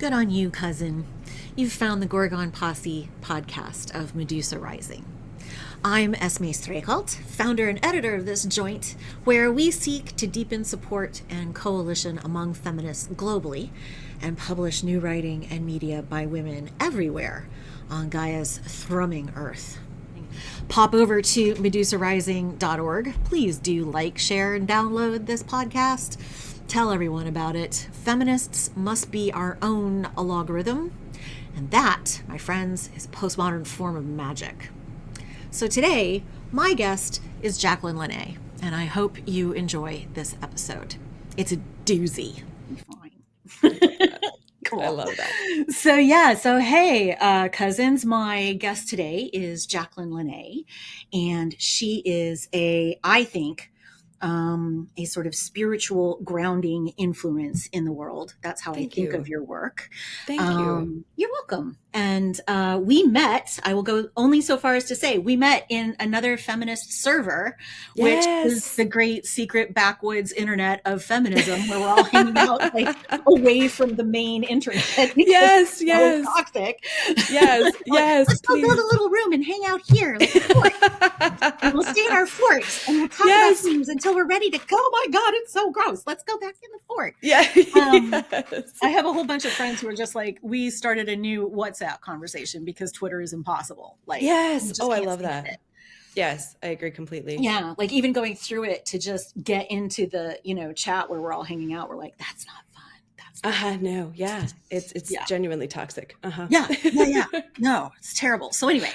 Good on you, cousin. You've found the Gorgon Posse podcast of Medusa Rising. I'm Esme Strakalt, founder and editor of this joint, where we seek to deepen support and coalition among feminists globally and publish new writing and media by women everywhere on Gaia's thrumming earth. Pop over to medusarising.org. Please do like, share, and download this podcast. Tell everyone about it. Feminists must be our own algorithm. And that, my friends, is a postmodern form of magic. So today, my guest is Jaclyn Lanae, and I hope you enjoy this episode. It's a doozy. Fine. Cool. I love that. So hey, cousins, my guest today is Jaclyn Lanae, and she is I think, a sort of spiritual grounding influence in the world. That's how I think of your work. Thank you. You're welcome. And we met, I will go only so far as to say, we met in another feminist server, which is the great secret backwoods internet of feminism, where we're all hanging out like away from the main internet. Yes. So toxic. Yes. Let's go build a little room and hang out here. And we'll stay in our fort and we'll talk about things until we're ready to go. Oh my God, it's so gross. Let's go back in the fort. Yeah. I have a whole bunch of friends who are just like, we started a new WhatsApp conversation because Twitter is impossible. Yes. Oh, I love that. Yes, I agree completely. Yeah. Like even going through it to just get into the, chat where we're all hanging out, we're like, that's not fun. No. Yeah. It's genuinely toxic. Yeah. No, it's terrible. So anyway,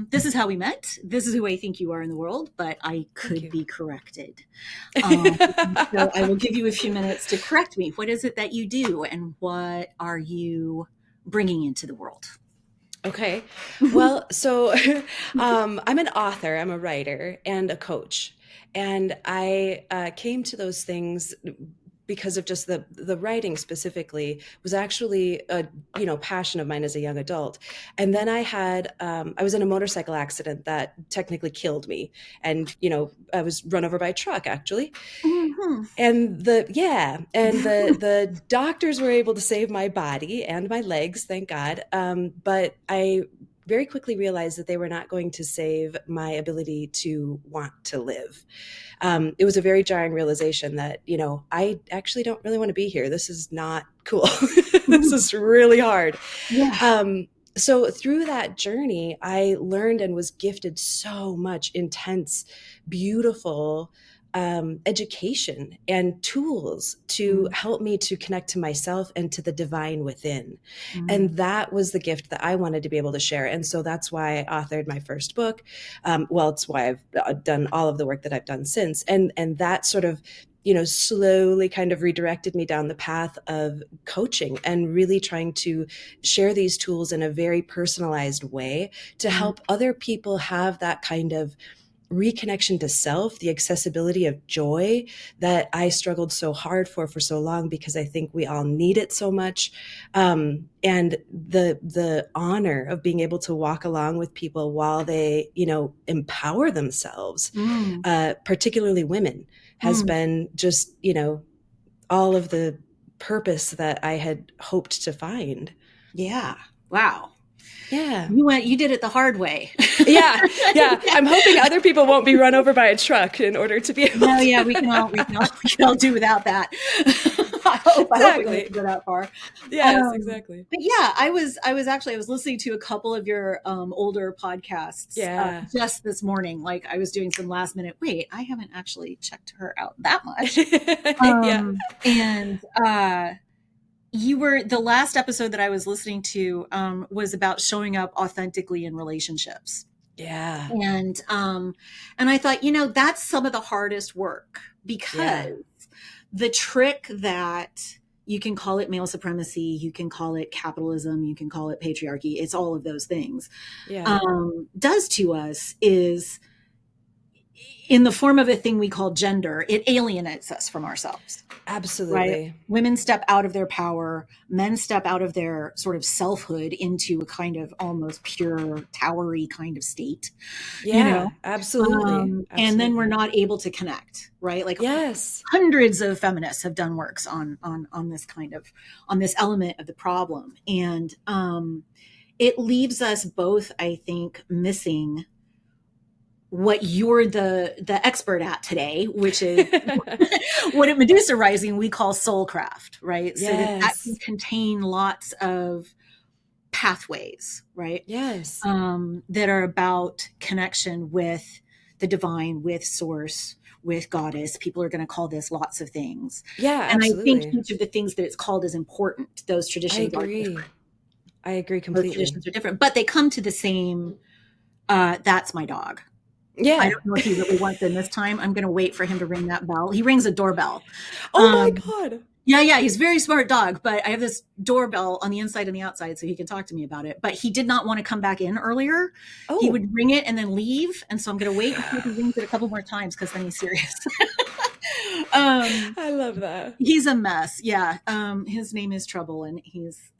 this is how we met. This is who I think you are in the world, but I could be corrected. So I will give you a few minutes to correct me. What is it that you do and what are you bringing into the world? Okay. Well, so I'm an author, I'm a writer and a coach. And I came to those things because of just the writing specifically was actually a passion of mine as a young adult. And then I was in a motorcycle accident that technically killed me. And, I was run over by a truck actually. Mm-hmm. And the doctors were able to save my body and my legs, thank God. But I very quickly realized that they were not going to save my ability to want to live. It was a very jarring realization that, I actually don't really want to be here. This is not cool. This is really hard. Yeah. So through that journey, I learned and was gifted so much intense, beautiful education and tools to help me to connect to myself and to the divine within. And that was the gift that I wanted to be able to share. And so that's why I authored my first book. It's why I've done all of the work that I've done since. And that sort of, slowly kind of redirected me down the path of coaching and really trying to share these tools in a very personalized way to help other people have that kind of reconnection to self, the accessibility of joy that I struggled so hard for so long, because I think we all need it so much. And the honor of being able to walk along with people while they, empower themselves, particularly women, has been just, all of the purpose that I had hoped to find. Yeah. Wow. Yeah. You did it the hard way. Yeah. I'm hoping other people won't be run over by a truck in order to be able to. Yeah, we can all do without that. I hope we won't go that far. Yes, exactly. But yeah, I was listening to a couple of your older podcasts just this morning. Like I was doing some last minute, I haven't actually checked her out that much. And the last episode that I was listening to was about showing up authentically in relationships. Yeah. And I thought, that's some of the hardest work, because the trick that you can call it male supremacy, you can call it capitalism, you can call it patriarchy, it's all of those things, does to us is in the form of a thing we call gender, it alienates us from ourselves. Right? Absolutely. Women step out of their power, men step out of their sort of selfhood into a kind of almost pure towery kind of state, you know? Yeah, absolutely. And then we're Absolutely. not able to connect, right? Like Yes. hundreds of feminists have done works on this kind of on this element of the problem. And it leaves us both, I think, missing what you're the expert at today, which is what at Medusa Rising we call soulcraft, right? So that can Yes. contain lots of pathways, right? Yes. That are about connection with the divine, with source, with goddess. People are going to call this lots of things. Yeah, And I think absolutely. each of the things that it's called is important. Those I traditions are different. agree. I agree Those completely. traditions are different, but they come to the same, that's my dog. I Yeah. don't know if he really wants in this time. I'm going to wait for him to ring that bell. He rings a doorbell. Oh my Um, God. yeah, he's a very smart dog, but I have this doorbell on the inside and the outside so he can talk to me about it. But he did not want to come back in earlier. He Oh. would ring it and then leave. And so I'm going to wait and see if he rings it a couple more times because then he's serious. um, I love that. he's a mess. Yeah. His name is Trouble, and he's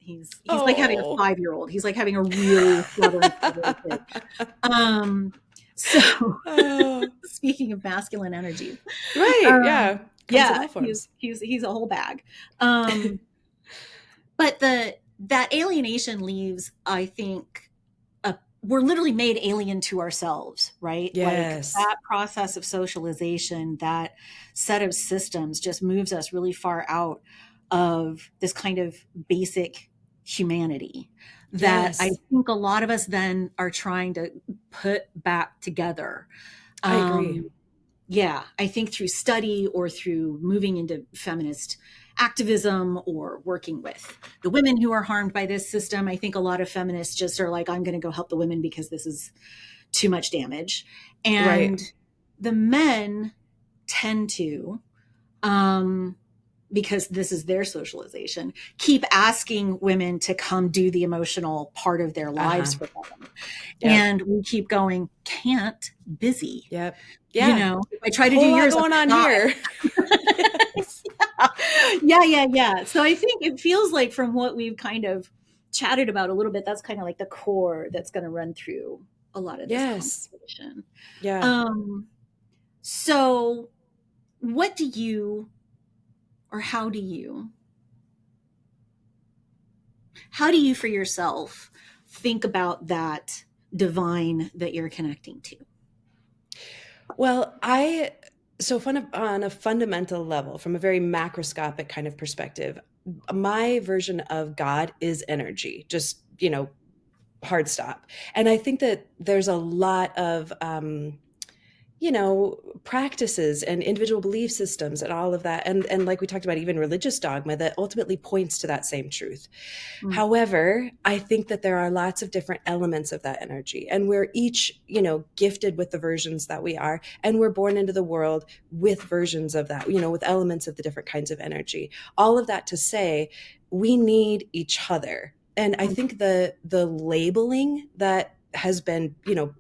like having a Oh. 5-year-old. He's like having a really stubborn kid. Um, so Oh. speaking of masculine energy, Right. um, Yeah. Comes in yeah, all forms. he's a whole bag. Um, but that alienation leaves, I think, we're literally made alien to ourselves, right? Like Yes. that process of socialization, that set of systems just moves us really far out of this kind of basic humanity that I Yes. think a lot of us then are trying to put back together. I agree. Yeah, I think through study or through moving into feminist activism or working with the women who are harmed by this system, I think a lot of feminists just are like, I'm going to go help the women because this is too much damage. Right. And the men tend to, um, because this is their socialization, keep asking women to come do the emotional part of their lives Uh-huh. for them. Yep. And we keep going, can't, busy. Yep. You Yeah. know, if I try to do Whole lot yours, I'm going on gonna here. die. Yes. Yeah. So I think it feels like from what we've kind of chatted about a little bit, that's kind of like the core that's going to run through a lot of this Yes. conversation. Yeah. Um, so what do you, or how do you for yourself think about that divine that you're connecting to? Well, on a fundamental level, from a very macroscopic kind of perspective, my version of God is energy, just, hard stop. And I think that there's a lot of, practices and individual belief systems and all of that. And like we talked about, even religious dogma that ultimately points to that same truth. Mm. However, I think that there are lots of different elements of that energy, and we're each, gifted with the versions that we are, and we're born into the world with versions of that, with elements of the different kinds of energy. All of that to say, we need each other. And I think the labeling that has been,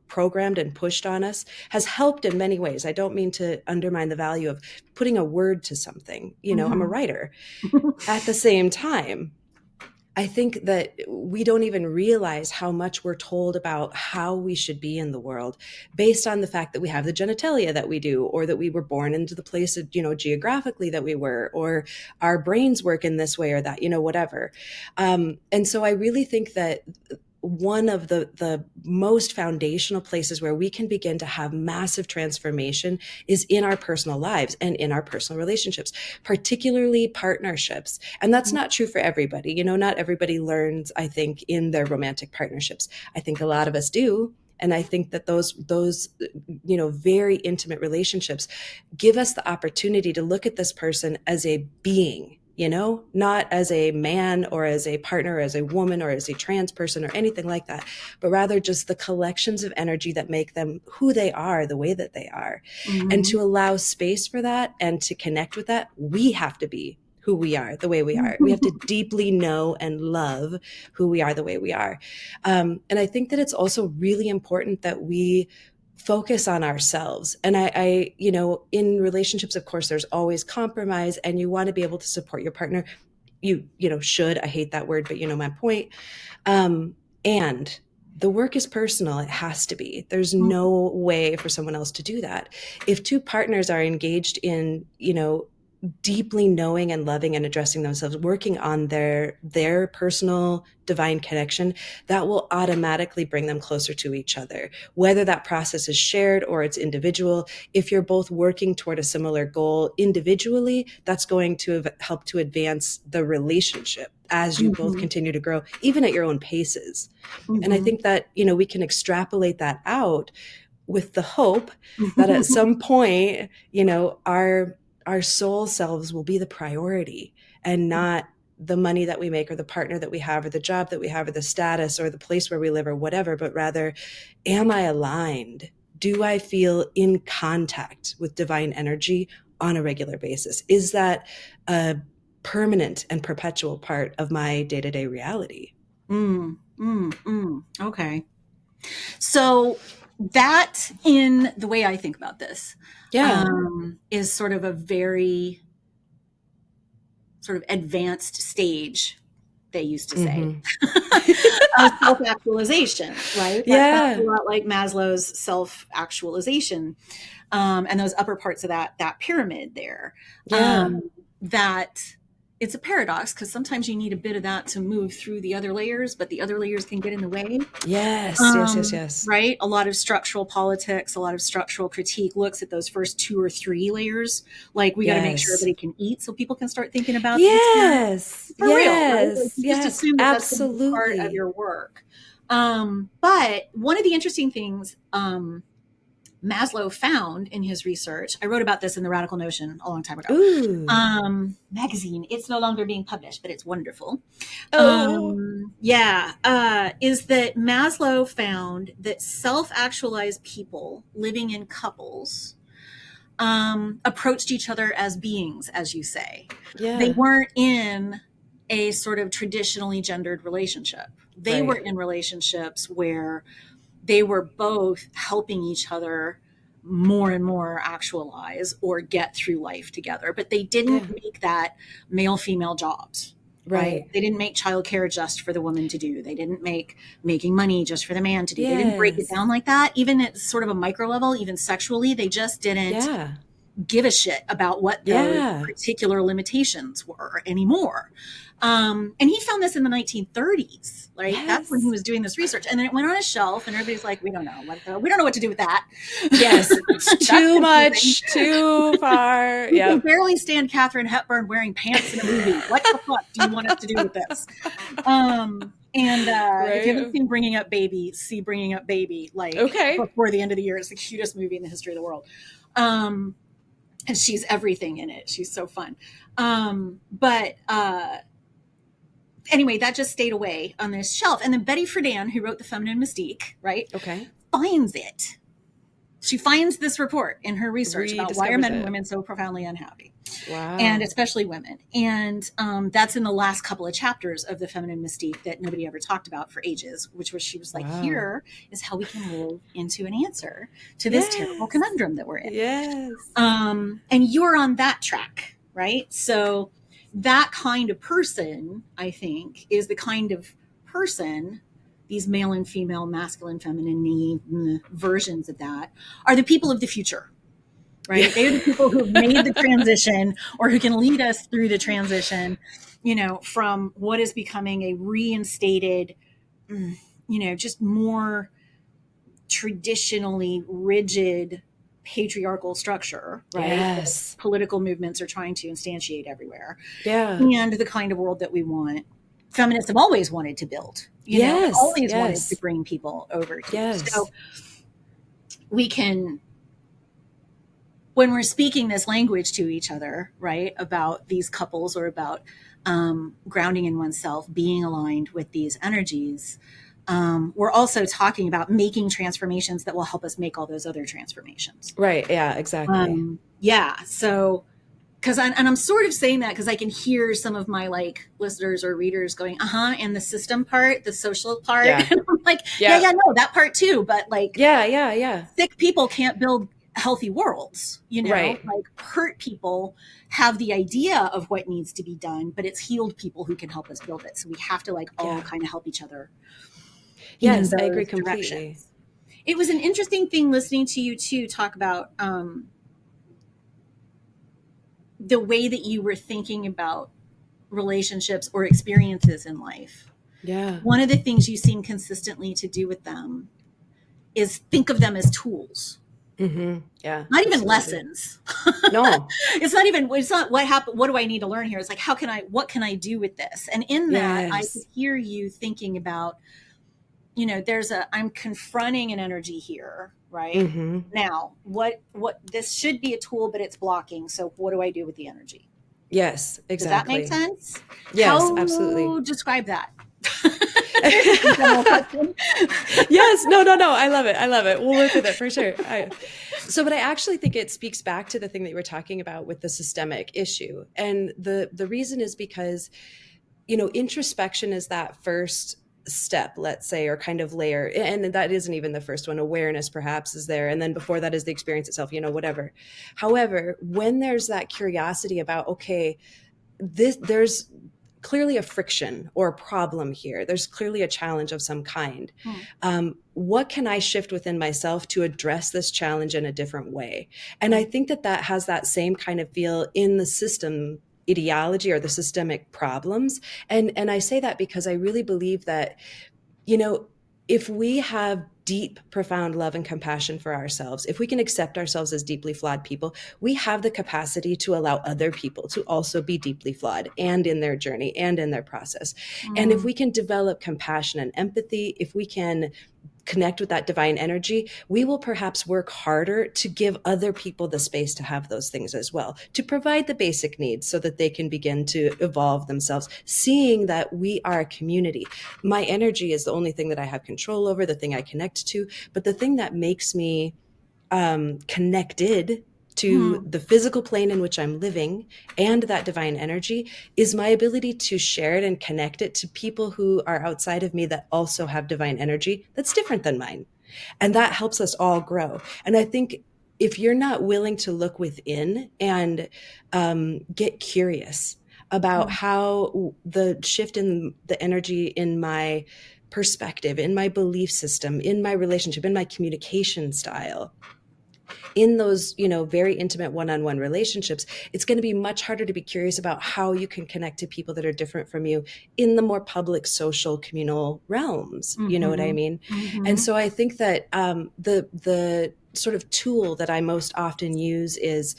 programmed and pushed on us has helped in many ways. I don't mean to undermine the value of putting a word to something. I'm a Mhm. writer. At the same time, I think that we don't even realize how much we're told about how we should be in the world based on the fact that we have the genitalia that we do, or that we were born into the place, geographically that we were, or our brains work in this way or that, whatever. And so I really think that one of the most foundational places where we can begin to have massive transformation is in our personal lives and in our personal relationships, particularly partnerships. And that's not true for everybody. Not everybody learns, I think, in their romantic partnerships. I think a lot of us do. And I think that those very intimate relationships give us the opportunity to look at this person as a being, not as a man or as a partner, or as a woman or as a trans person or anything like that, but rather just the collections of energy that make them who they are, the way that they are. And Mhm. to allow space for that and to connect with that, we have to be who we are, the way we are. We have to deeply know and love who we are, the way we are. And I think that it's also really important that we focus on ourselves. And I, you know, in relationships, of course, there's always compromise, and you want to be able to support your partner. You know, should, I hate that word, but you know my point. And the work is personal. It has to be. There's no way for someone else to do that. If two partners are engaged in, you know, deeply knowing and loving and addressing themselves, working on their personal divine connection, that will automatically bring them closer to each other, whether that process is shared or it's individual. If you're both working toward a similar goal individually, that's going to help to advance the relationship as you both continue to grow, even at your own paces. And I think that, you know, we can extrapolate that out with the hope that at some point, you know, our soul selves will be the priority, and not the money that we make or the partner that we have or the job that we have or the status or the place where we live or whatever, but rather, am I aligned? Do I feel in contact with divine energy on a regular basis? Is that a permanent and perpetual part of my day-to-day reality? Okay. So that, in the way I think about this, is sort of a very sort of advanced stage, they used to say, of self-actualization, right? That sounds a lot like Maslow's self-actualization, and those upper parts of that pyramid there. That it's a paradox, because sometimes you need a bit of that to move through the other layers, but the other layers can get in the way. Yes. Right? A lot of structural politics, a lot of structural critique looks at those first 2 or 3 layers. Like, we got to make sure everybody can eat so people can start thinking about real, right? Like, you just assume that absolutely. that's part of your work. But one of the interesting things Maslow found in his research, I wrote about this in the Radical Notion a long time ago, magazine. It's no longer being published, but it's wonderful. Is that Maslow found that self-actualized people living in couples approached each other as beings, as you say. They weren't in a sort of traditionally gendered relationship. They were in relationships where they were both helping each other more and more actualize or get through life together. But they didn't make that male-female jobs. Right. They didn't make childcare just for the woman to do. They didn't make making money just for the man to do. They didn't break it down like that. Even at sort of a micro level, even sexually, they just didn't give a shit about what those particular limitations were anymore. And he found this in the 1930s, right? That's when he was doing this research. And then it went on a shelf, and everybody's like, we don't know what to do with that. It's too much, too far. You can barely stand Katharine Hepburn wearing pants in a movie. What the fuck do you want us to do with this? If you haven't seen Bringing Up Baby, see Bringing Up Baby, like before the end of the year. It's the cutest movie in the history of the world. And she's everything in it. She's so fun. Anyway, that just stayed away on this shelf. And then Betty Friedan, who wrote The Feminine Mystique, right, finds it. She finds this report in her research about why are men and women so profoundly unhappy. And especially women. And that's in the last couple of chapters of The Feminine Mystique that nobody ever talked about for ages, which was, she was like, here is how we can live into an answer to this terrible conundrum that we're in. And you're on that track, right? So that kind of person, I think, is the kind of person, these male and female, masculine, feminine versions of that, are the people of the future, right? They are the people who have made the transition, or who can lead us through the transition, you know, from what is becoming a reinstated, you know, just more traditionally rigid patriarchal structure, right? That political movements are trying to instantiate everywhere. And the kind of world that we want. Feminists have always wanted to build, you know, always wanted to bring people over to. So we can, when we're speaking this language to each other, right, about these couples, or about grounding in oneself, being aligned with these energies, we're also talking about making transformations that will help us make all those other transformations. Right. Yeah, exactly. So and I'm sort of saying that because I can hear some of my like listeners or readers going, and the system part, the social part. Yeah. And I'm like, yeah, no, that part too. But like, yeah. sick people can't build healthy worlds, Right. like hurt people have the idea of what needs to be done, but it's healed people who can help us build it. So we have to like all kind of help each other in Yes, I agree those completely. directions. It was an interesting thing listening to you too talk about the way that you were thinking about relationships or experiences in life. Yeah. One of the things you seem consistently to do with them is think of them as tools. Yeah. Not even absolutely. lessons. No. It's not what happened. What do I need to learn here? It's like, what can I do with this? And in that, I could hear you thinking about, I'm confronting an energy here, right? Now, what this should be a tool, but it's blocking. So what do I do with the energy? Yes, exactly. Does that make sense? Yes, absolutely. Describe that. Yes, no. I love it. We'll work with it for sure. But I actually think it speaks back to the thing that you were talking about with the systemic issue. And the reason is because, introspection is that first step, let's say, or kind of layer. And that isn't even the first one. Awareness perhaps is there. And then before that is the experience itself, whatever. However, when there's that curiosity about, okay, there's clearly a friction or a problem here. There's clearly a challenge of some kind. What can I shift within myself to address this challenge in a different way? And I think that has that same kind of feel in the system ideology or the systemic problems. And I say that because I really believe that, if we have deep, profound love and compassion for ourselves, if we can accept ourselves as deeply flawed people, we have the capacity to allow other people to also be deeply flawed and in their journey and in their process. And if we can develop compassion and empathy, if we can connect with that divine energy, we will perhaps work harder to give other people the space to have those things as well, to provide the basic needs so that they can begin to evolve themselves, seeing that we are a community. My energy is the only thing that I have control over, the thing I connect to, but the thing that makes me connected to the physical plane in which I'm living and that divine energy is my ability to share it and connect it to people who are outside of me that also have divine energy that's different than mine. And that helps us all grow. And I think if you're not willing to look within and get curious about how the shift in the energy in my perspective, in my belief system, in my relationship, in my communication style, in those, very intimate one-on-one relationships, it's going to be much harder to be curious about how you can connect to people that are different from you in the more public, social, communal realms. You know what I mean? And so I think that the sort of tool that I most often use is,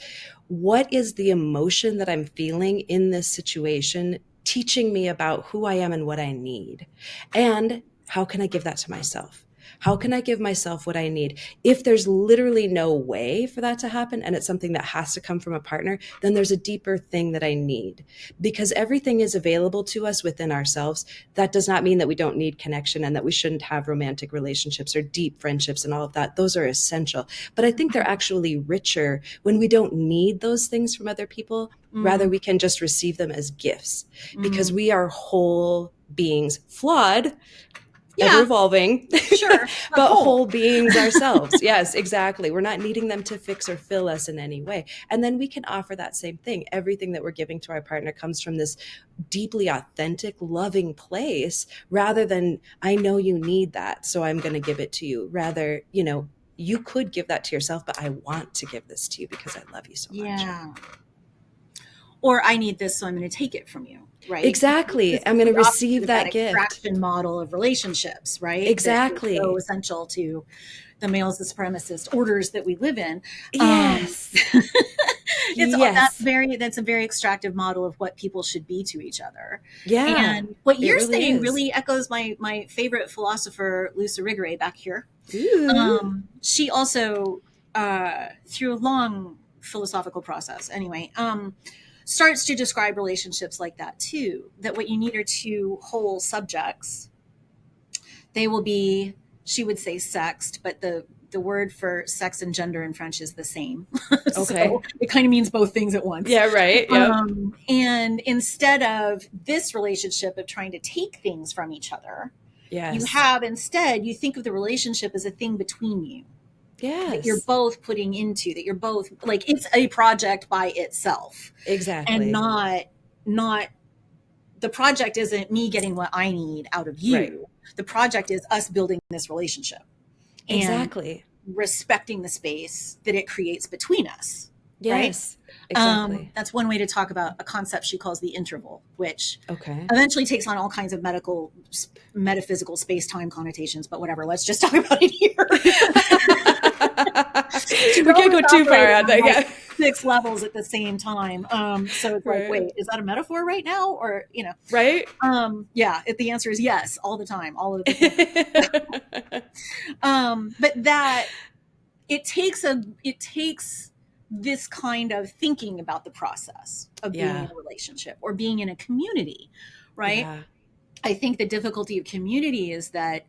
what is the emotion that I'm feeling in this situation teaching me about who I am and what I need? And how can I give that to myself? How can I give myself what I need? If there's literally no way for that to happen and it's something that has to come from a partner, then there's a deeper thing that I need, because everything is available to us within ourselves. That does not mean that we don't need connection and that we shouldn't have romantic relationships or deep friendships and all of that. Those are essential. But I think they're actually richer when we don't need those things from other people. Rather, we can just receive them as gifts because we are whole beings, flawed, ever evolving, sure, but whole beings ourselves. Yes, exactly. We're not needing them to fix or fill us in any way. And then we can offer that same thing. Everything that we're giving to our partner comes from this deeply authentic, loving place, rather than, I know you need that, so I'm going to give it to you. Rather, you could give that to yourself, but I want to give this to you because I love you so much. Yeah. Or I need this, so I'm going to take it from you. Right. Exactly. I'm going to receive that gift. Extraction model of relationships, right? Exactly. That is so essential to the males, the supremacist orders that we live in. Yes. That's a very extractive model of what people should be to each other. Yeah. And what you're saying really echoes my favorite philosopher, Luce Irigaray, back here. She also, through a long philosophical process, anyway, starts to describe relationships like that too, that what you need are two whole subjects. They will be, she would say, sexed, but the the word for sex and gender in French is the same. Okay. So it kind of means both things at once. Yeah, right. Yep. And instead of this relationship of trying to take things from each other, you Yes. have instead, you think of the relationship as a thing between you that you're Yes. both putting into, that you're both like, it's a project by itself. And Exactly. not the project isn't me getting what I need out of Right. you. The project is us building this relationship and Exactly. respecting the space that it creates between us. Right. Yes. Exactly. That's one way to talk about a concept she calls the interval, which Okay. eventually takes on all kinds of metaphysical space-time connotations, but whatever, let's just talk about it here. We can't go too far on that. Yeah. 6 levels at the same time. So it's like, Right. wait, is that a metaphor right now? Or, Right. Yeah, the answer is yes, all the time, all of the but that it takes this kind of thinking about the process of being in a relationship or being in a community, right? Yeah. I think the difficulty of community is that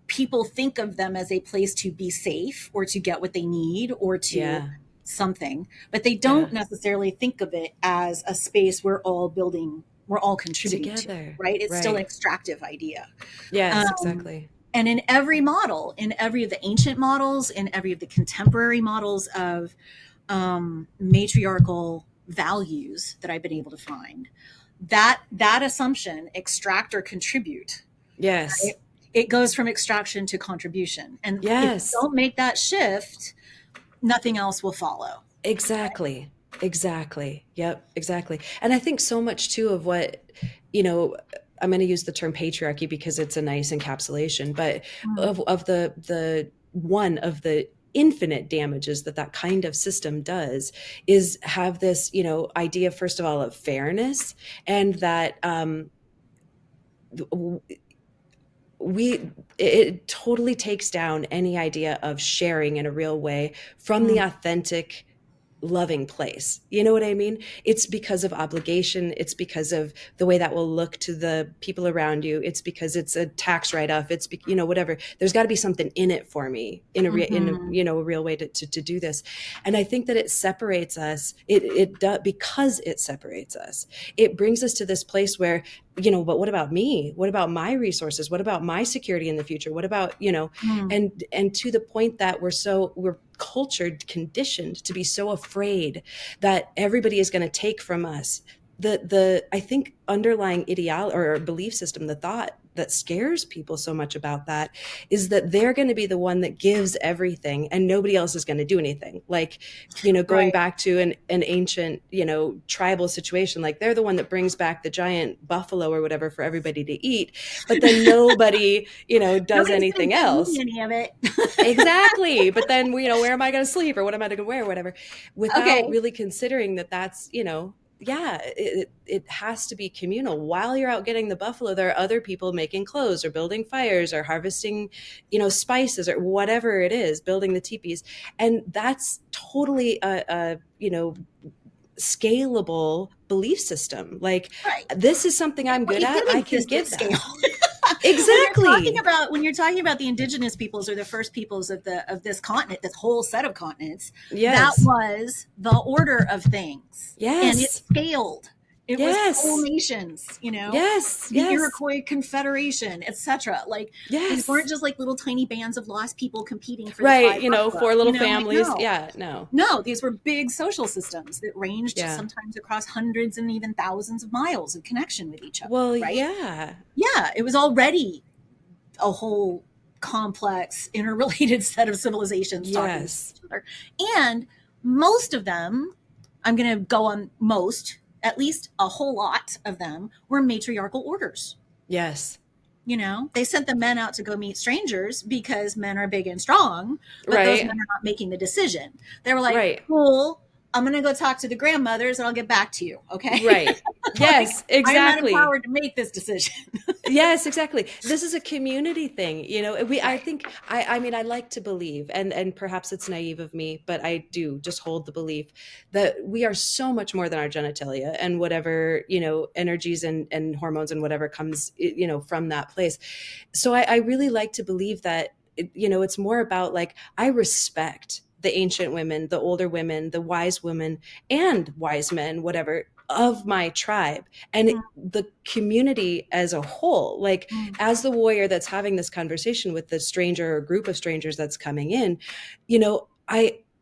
people think of them as a place to be safe or to get what they need or to something, but they don't necessarily think of it as a space we're all contributing together to, right? It's still an extractive idea. Yes, exactly. And in every model, in every of the ancient models, in every of the contemporary models of matriarchal values that I've been able to find, that assumption, extract or contribute, yes, right? It goes from extraction to contribution. And if you don't make that shift, nothing else will follow. Exactly. Right? Exactly. Yep, exactly. And I think so much too of what, I'm going to use the term patriarchy because it's a nice encapsulation, but of the one of the infinite damages that kind of system does is have this, idea, first of all, of fairness, and that it totally takes down any idea of sharing in a real way from the authentic, loving place. You know what I mean? It's because of obligation. It's because of the way that will look to the people around you. It's because it's a tax write-off. It's, whatever. There's got to be something in it for me in a real way to do this. And I think that it separates us. It does, because it separates us. It brings us to this place where, but what about me? What about my resources? What about my security in the future? What about, and to the point that we're cultured, conditioned to be so afraid that everybody is going to take from us. I think underlying ideology or belief system, the thought that scares people so much about that is that they're going to be the one that gives everything and nobody else is going to do anything. Like, going back to an ancient, tribal situation, like they're the one that brings back the giant buffalo or whatever for everybody to eat, but then nobody, does anything else. Any of it. Exactly. But then, where am I going to sleep or what am I going to wear or whatever, without really considering that that's, it has to be communal. While you're out getting the buffalo, there are other people making clothes or building fires or harvesting, spices or whatever it is, building the teepees. And that's totally a scalable belief system. Like, this is something I'm good at. I can give that. Exactly. When you're talking about the indigenous peoples or the first peoples of this continent, this whole set of continents, that was the order of things. Yes. And it scaled. It was whole nations, the Iroquois Confederation, etc. Like, these weren't just like little tiny bands of lost people competing for the 4 little families. Like, no, these were big social systems that ranged sometimes across hundreds and even thousands of miles of connection with each other. Well, right? It was already a whole complex, interrelated set of civilizations talking to each other, and most of them, I'm going to go on most. At least a whole lot of them were matriarchal orders. Yes. They sent the men out to go meet strangers because men are big and strong, but those men are not making the decision. They were like, cool, I'm going to go talk to the grandmothers and I'll get back to you. Okay. Right. Yes, exactly. I'm not empowered to make this decision. Yes, exactly. This is a community thing. I think, I mean, I like to believe, and perhaps it's naive of me, but I do just hold the belief that we are so much more than our genitalia and whatever, energies and hormones and whatever comes, from that place. So I really like to believe that it's more about like, I respect the ancient women, the older women, the wise women, and wise men, whatever, of my tribe and the community as a whole. Like, as the warrior that's having this conversation with the stranger or group of strangers that's coming in,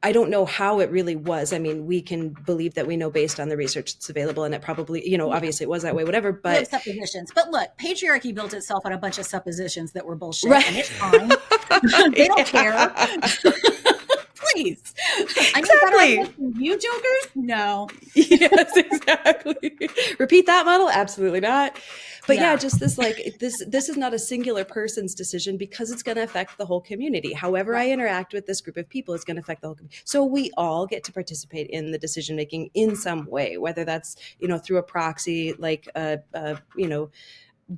I don't know how it really was. I mean, we can believe that we know based on the research that's available, and it probably, obviously it was that way, whatever, We have but suppositions. But look, patriarchy built itself on a bunch of suppositions that were bullshit, right. and it's fine. They don't care. Please. I know better Exactly. ideas than you jokers? No. Yes, exactly. Repeat that model? Absolutely not. But Yeah. just this, like, this is not a singular person's decision, because it's going to affect the whole community. However I interact with this group of people is going to affect the whole community. So we all get to participate in the decision making in some way, whether that's, through a proxy, like a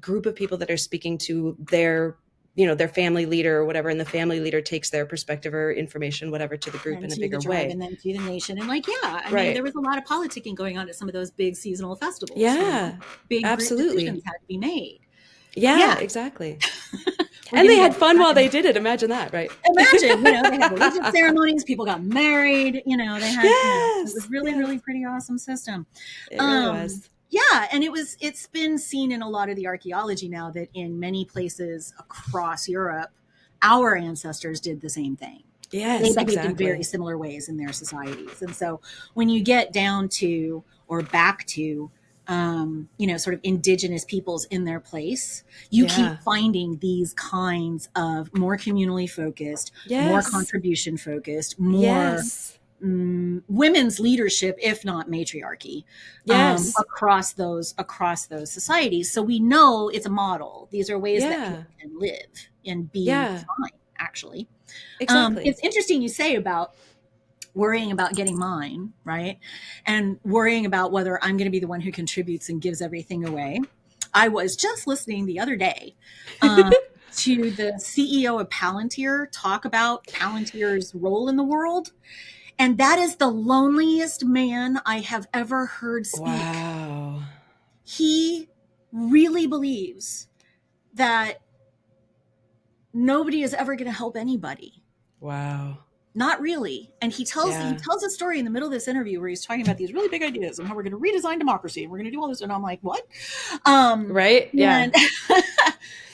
group of people that are speaking to their family leader or whatever, and the family leader takes their perspective or information, whatever, to the group And in a to bigger the tribe, way. and then to the nation. And like, I mean, Right. there was a lot of politicking going on at some of those big seasonal festivals. Yeah, Big group absolutely. decisions had to be made. Yeah, exactly. We're And they gonna had get fun while back they did it. Imagine that, right? Imagine, they had religious ceremonies, people got married, they had, it was really, yes. really pretty awesome system. It really was. Yeah, and it's been seen in a lot of the archaeology now that in many places across Europe, our ancestors did the same thing. Yes, They behaved exactly. in very similar ways in their societies. And so when you get down to or back to sort of indigenous peoples in their place, you keep finding these kinds of more communally focused, more contribution focused, more women's leadership, if not matriarchy, across those societies. So we know it's a model. These are ways that people can live and be fine, actually. Exactly. It's interesting you say about worrying about getting mine, right? And worrying about whether I'm going to be the one who contributes and gives everything away. I was just listening the other day to the CEO of Palantir talk about Palantir's role in the world. And that is the loneliest man I have ever heard speak. Wow. He really believes that nobody is ever going to help anybody. Wow. Not really. And he tells a story in the middle of this interview where he's talking about these really big ideas and how we're going to redesign democracy and we're going to do all this. And I'm like, what? Right? Yeah.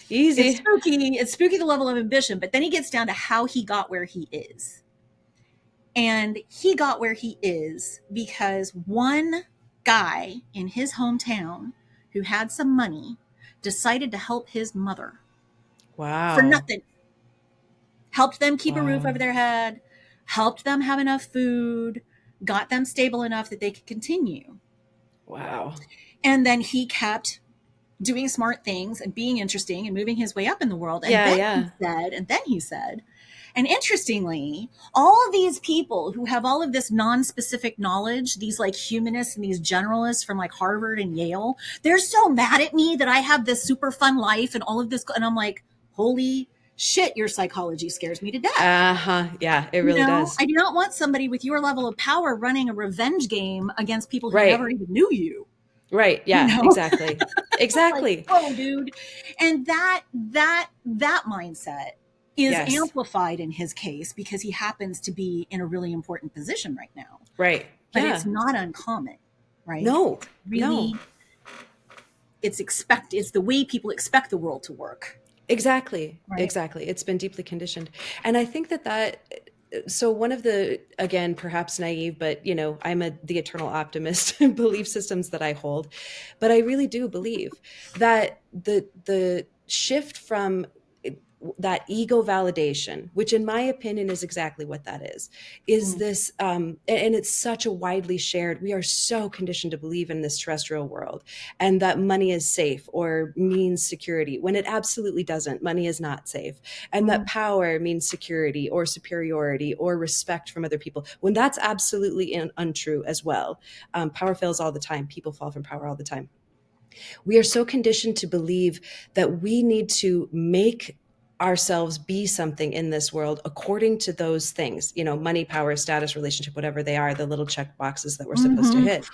Easy. It's spooky the level of ambition, but then he gets down to how he got where he is. And he got where he is because one guy in his hometown who had some money decided to help his mother. Wow. For nothing. Helped them keep a roof over their head, helped them have enough food, got them stable enough that they could continue. Wow. And then he kept doing smart things and being interesting and moving his way up in the world. And then he said, and interestingly, all of these people who have all of this non-specific knowledge, these like humanists and these generalists from like Harvard and Yale, they're so mad at me that I have this super fun life and all of this. And I'm like, holy shit, your psychology scares me to death. Yeah, it really does. I do not want somebody with your level of power running a revenge game against people who never even knew you. Right. Yeah, exactly. Exactly. Like, oh, dude. And that mindset is amplified in his case because he happens to be in a really important position right now. Right. But it's not uncommon, right? No. Really, it's the way people expect the world to work. Exactly. Right? Exactly. It's been deeply conditioned. And I think so one of the, again, perhaps naive, but I'm the eternal optimist belief systems that I hold, but I really do believe that the shift from that ego validation, which in my opinion is exactly what that is this, and it's such a widely shared, we are so conditioned to believe in this terrestrial world and that money is safe or means security when it absolutely doesn't. Money is not safe. And that power means security or superiority or respect from other people when that's absolutely untrue as well. Power fails all the time. People fall from power all the time. We are so conditioned to believe that we need to make ourselves be something in this world according to those things, money, power, status, relationship, whatever they are, the little check boxes that we're supposed to hit,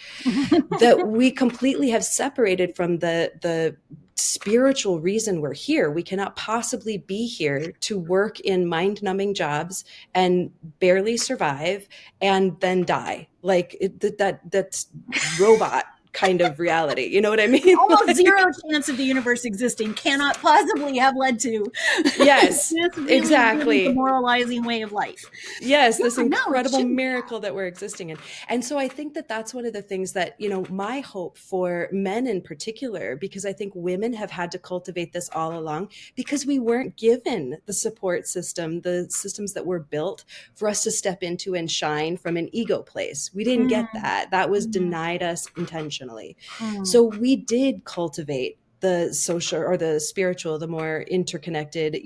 that we completely have separated from the spiritual reason we're here. We cannot possibly be here to work in mind-numbing jobs and barely survive and then die. Like that's robot kind of reality. You know what I mean? Almost zero chance of the universe existing cannot possibly have led to yes, this really, exactly. really demoralizing way of life. Yes, this incredible miracle that we're existing in. And so I think that that's one of the things that, my hope for men in particular, because I think women have had to cultivate this all along because we weren't given the support system, the systems that were built for us to step into and shine from an ego place. We didn't get that. That was denied us intentionally. So we did cultivate the social or the spiritual, the more interconnected,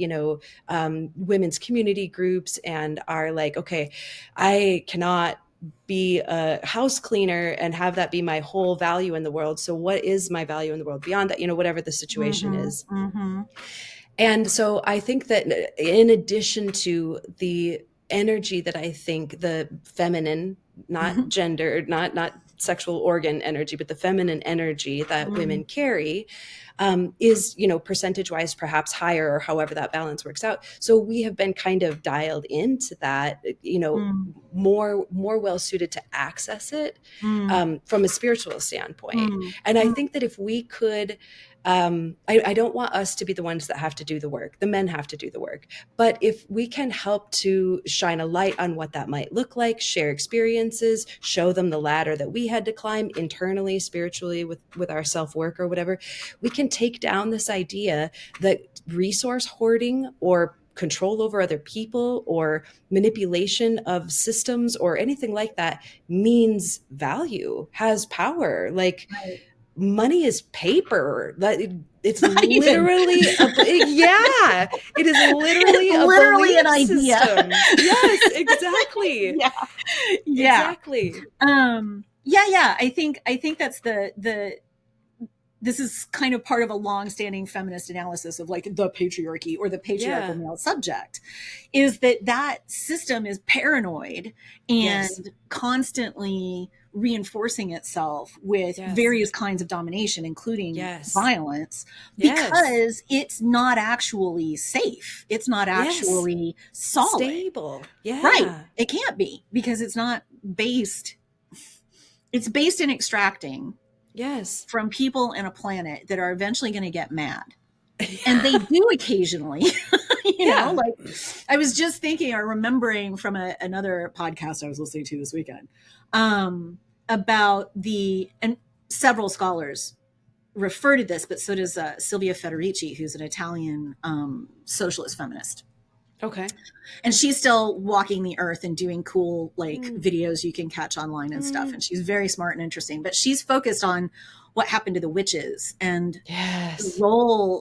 women's community groups, and are like, okay, I cannot be a house cleaner and have that be my whole value in the world. So what is my value in the world beyond that, whatever the situation is. And so I think that in addition to the energy that I think the feminine, not gender, not sexual organ energy, but the feminine energy that women carry is, percentage wise, perhaps higher, or however that balance works out. So we have been kind of dialed into that, more well suited to access it from a spiritual standpoint. And I think that if we could, I don't want us to be the ones that have to do the work. The men have to do the work. But if we can help to shine a light on what that might look like, share experiences, show them the ladder that we had to climb internally, spiritually, with our self-work or whatever, we can take down this idea that resource hoarding or control over other people or manipulation of systems or anything like that means value, has power. Like, money is paper. It's literally it is literally a belief an idea system. Yes, exactly. Exactly. I think that's this is kind of part of a long-standing feminist analysis of like the patriarchy or the patriarchal male subject, is that system is paranoid and constantly reinforcing itself with various kinds of domination, including violence, because it's not actually safe. It's not actually solid. Stable. Yeah. Right. It can't be, because it's not based. It's based in extracting from people and a planet that are eventually going to get mad. And they do occasionally, like I was just thinking or remembering from another podcast I was listening to this weekend about and several scholars refer to this, but so does Silvia Federici, who's an Italian socialist feminist. Okay. And she's still walking the earth and doing cool videos you can catch online and stuff. And she's very smart and interesting, but she's focused on what happened to the witches and the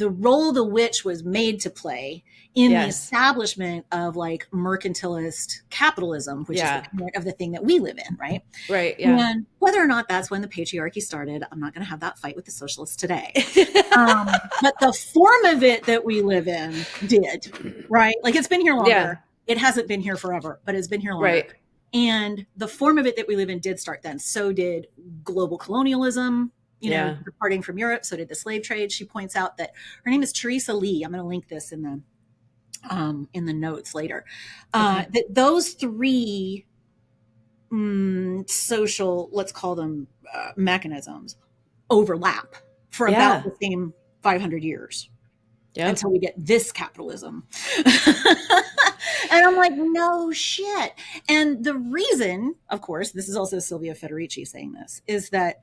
role the witch was made to play in the establishment of mercantilist capitalism, which is the parent of the thing that we live in, right? Right. Yeah. And whether or not that's when the patriarchy started, I'm not going to have that fight with the socialists today. But the form of it that we live in did, right? Like, it's been here longer. Yeah. It hasn't been here forever, but it's been here longer. Right. And the form of it that we live in did start then. So did global colonialism, departing from Europe. So did the slave trade. She points out that her name is Teresa Lee. I'm going to link this in the notes later. That those three social, let's call them mechanisms, overlap for about the same 500 years until we get this capitalism. And I'm like, no shit. And the reason, of course, this is also Silvia Federici saying this, is that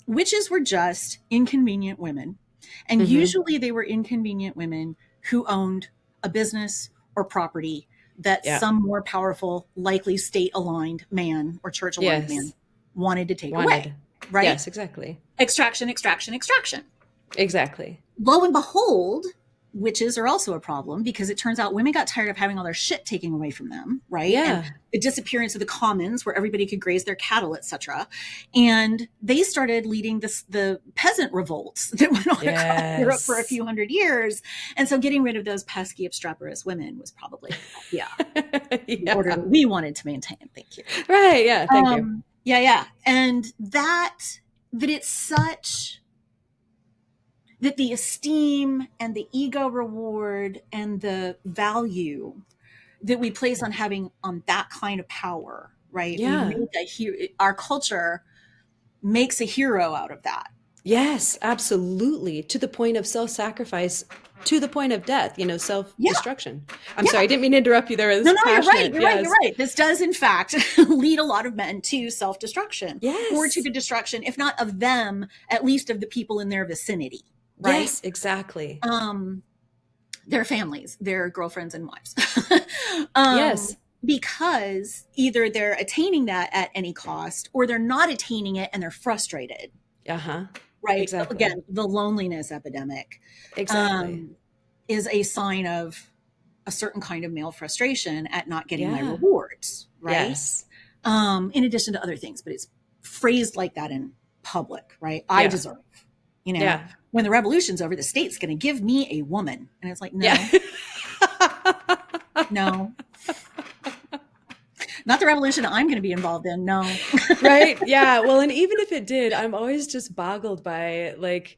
witches were just inconvenient women. And usually they were inconvenient women who owned a business or property that some more powerful, likely state-aligned man or church-aligned man wanted to take away. Right? Yes, exactly. Extraction. Exactly. Lo and behold, witches are also a problem because it turns out women got tired of having all their shit taken away from them, right? And Yeah. the disappearance of the commons where everybody could graze their cattle, etc. And they started leading the peasant revolts that went on across Europe for a Yes. few hundred years. And so getting rid of those pesky, obstreperous women was probably, the Yeah. order that we wanted to maintain. Thank you. Right. Yeah. Thank you. Yeah. And that it's such that the esteem and the ego reward and the value that we place on having on that kind of power, right? Yeah. Our culture makes a hero out of that. Yes, absolutely. To the point of self-sacrifice, to the point of death, self-destruction. I'm sorry, I didn't mean to interrupt you there. No, you're right. You're right. This does, in fact, lead a lot of men to self-destruction. Yes. Or to the destruction, if not of them, at least of the people in their vicinity. Right? Yes, exactly. Their families, their girlfriends and wives. Yes. Because either they're attaining that at any cost or they're not attaining it and they're frustrated. Uh-huh. Right. Exactly. Again, the loneliness epidemic is a sign of a certain kind of male frustration at not getting my rewards. Right. Yes. In addition to other things, but it's phrased like that in public, right? I deserve, when the revolution's over, the state's going to give me a woman. And it's like, no, no, not the revolution I'm going to be involved in. No. Right. Yeah. Well, and even if it did, I'm always just boggled by, like,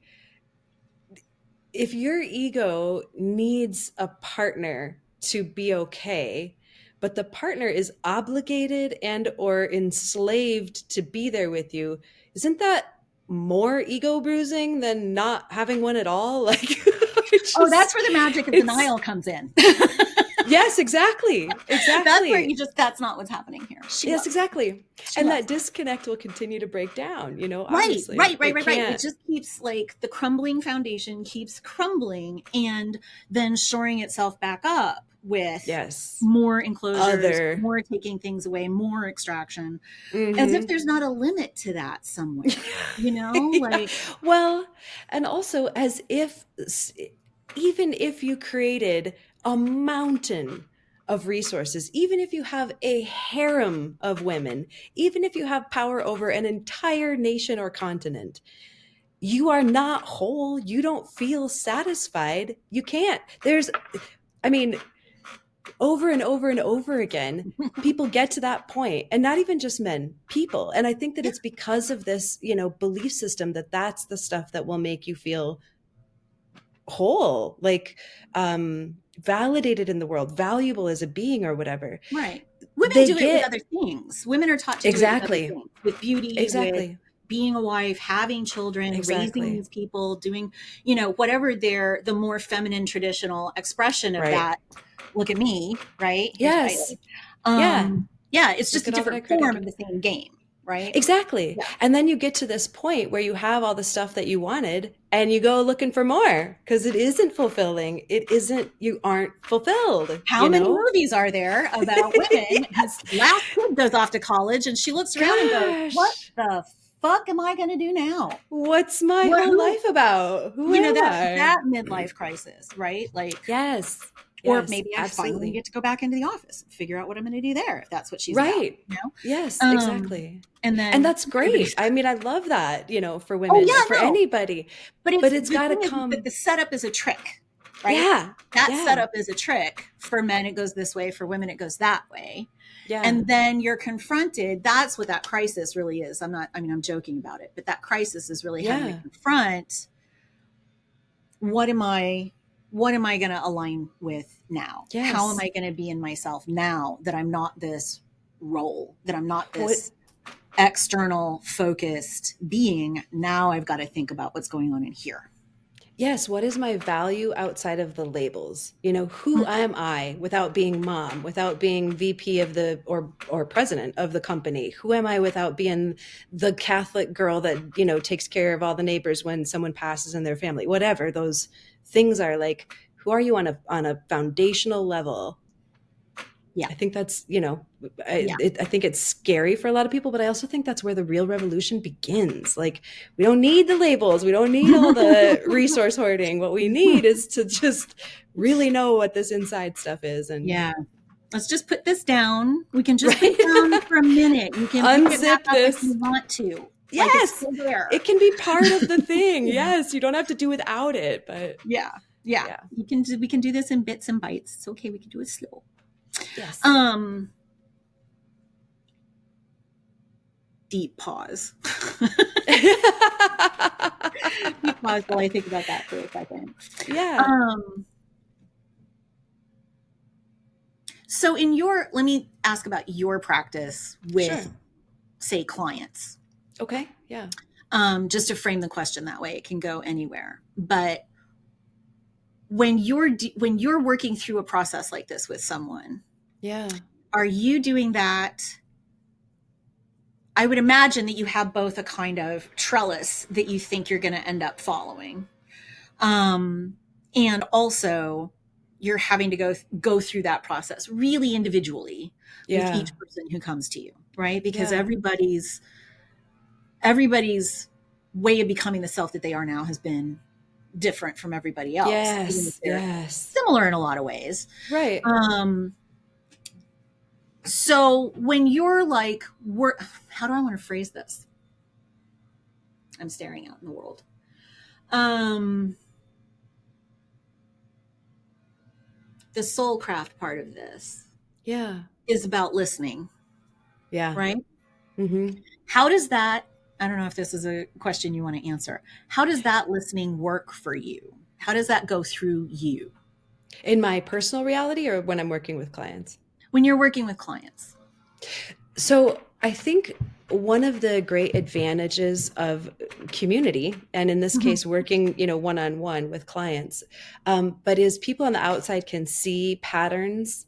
if your ego needs a partner to be okay, but the partner is obligated and or enslaved to be there with you, isn't that more ego bruising than not having one at all? Like, that's where the magic of denial comes in. Yes, exactly. That's where that's not what's happening here. Yes, exactly. And that disconnect will continue to break down, obviously. Right. It just keeps, like, the crumbling foundation keeps crumbling and then shoring itself back up with more enclosures, more taking things away, more extraction, as if there's not a limit to that somewhere, like. Well, and also as if, even if you created a mountain of resources, even if you have a harem of women, even if you have power over an entire nation or continent, you are not whole. You don't feel satisfied. You can't. Over and over and over again, people get to that point, and not even just men, people. And I think that it's because of this, belief system that's the stuff that will make you feel whole, like, validated in the world, valuable as a being or whatever. Right. Women do it with other things. Women are taught to do it with other things, with beauty, with being a wife, having children, raising these people, doing, whatever the more feminine traditional expression of that. Look at me, right? Yes. It's just a different form of the same game. Right? Exactly. Yeah. And then you get to this point where you have all the stuff that you wanted and you go looking for more because it isn't fulfilling. You aren't fulfilled. How many movies are there about women whose last kid goes off to college and she looks around and goes, what the fuck am I going to do now? What's my whole life about? Who am I? That midlife crisis, right? Like, yes. Or maybe I finally get to go back into the office and figure out what I'm going to do there, if that's what she's about, Yes, exactly. And that's great. I mean, I love that, for women, for anybody. But it's got to come. But the setup is a trick, right? Yeah. That setup is a trick. For men, it goes this way. For women, it goes that way. Yeah. And then you're confronted. That's what that crisis really is. I'm joking about it, but that crisis is really having to confront, what am I going to align with now? Yes. How am I going to be in myself now that I'm not this role, that I'm not this external focused being? Now I've got to think about what's going on in here. Yes. What is my value outside of the labels? Who am I without being mom, without being VP of or president of the company? Who am I without being the Catholic girl that, takes care of all the neighbors when someone passes in their family? Whatever those things are, like, who are you on a foundational level? Yeah. I think that's, Yeah. I think it's scary for a lot of people, but I also think that's where the real revolution begins. Like, we don't need the labels. We don't need all the resource hoarding. What we need is to just really know what this inside stuff is. And yeah. Let's just put this down. We can just put right. it down for a minute. You can pick it back Unzip up if this. you want to. Like it's Yes. still there. It can be part of the thing. Yeah. Yes. You don't have to do without it, but Yeah. Yeah. yeah. We can do this in bits and bytes. It's okay. We can do it slow. Yes. Deep pause. Deep pause while I think about that for a second. Yeah. So let me ask about your practice with, Sure. say, clients. Okay. Yeah. Just to frame the question that way, it can go anywhere. But when you're working through a process like this with someone, yeah, are you doing that? I would imagine that you have both a kind of trellis that you think you're going to end up following, and also you're having to go through that process really individually with each person who comes to you, right? Because everybody's way of becoming the self that they are now has been different from everybody else. Yes. Similar in a lot of ways. Right. So when you're like, how do I want to phrase this? I'm staring out in the world. The soul craft part of this is about listening. Yeah. Right? Mm-hmm. How does that, I don't know if this is a question you want to answer. How does that listening work for you? How does that go through you? In my personal reality or when I'm working with clients? When you're working with clients. So I think one of the great advantages of community, and in this case, working, one-on-one with clients, but is people on the outside can see patterns,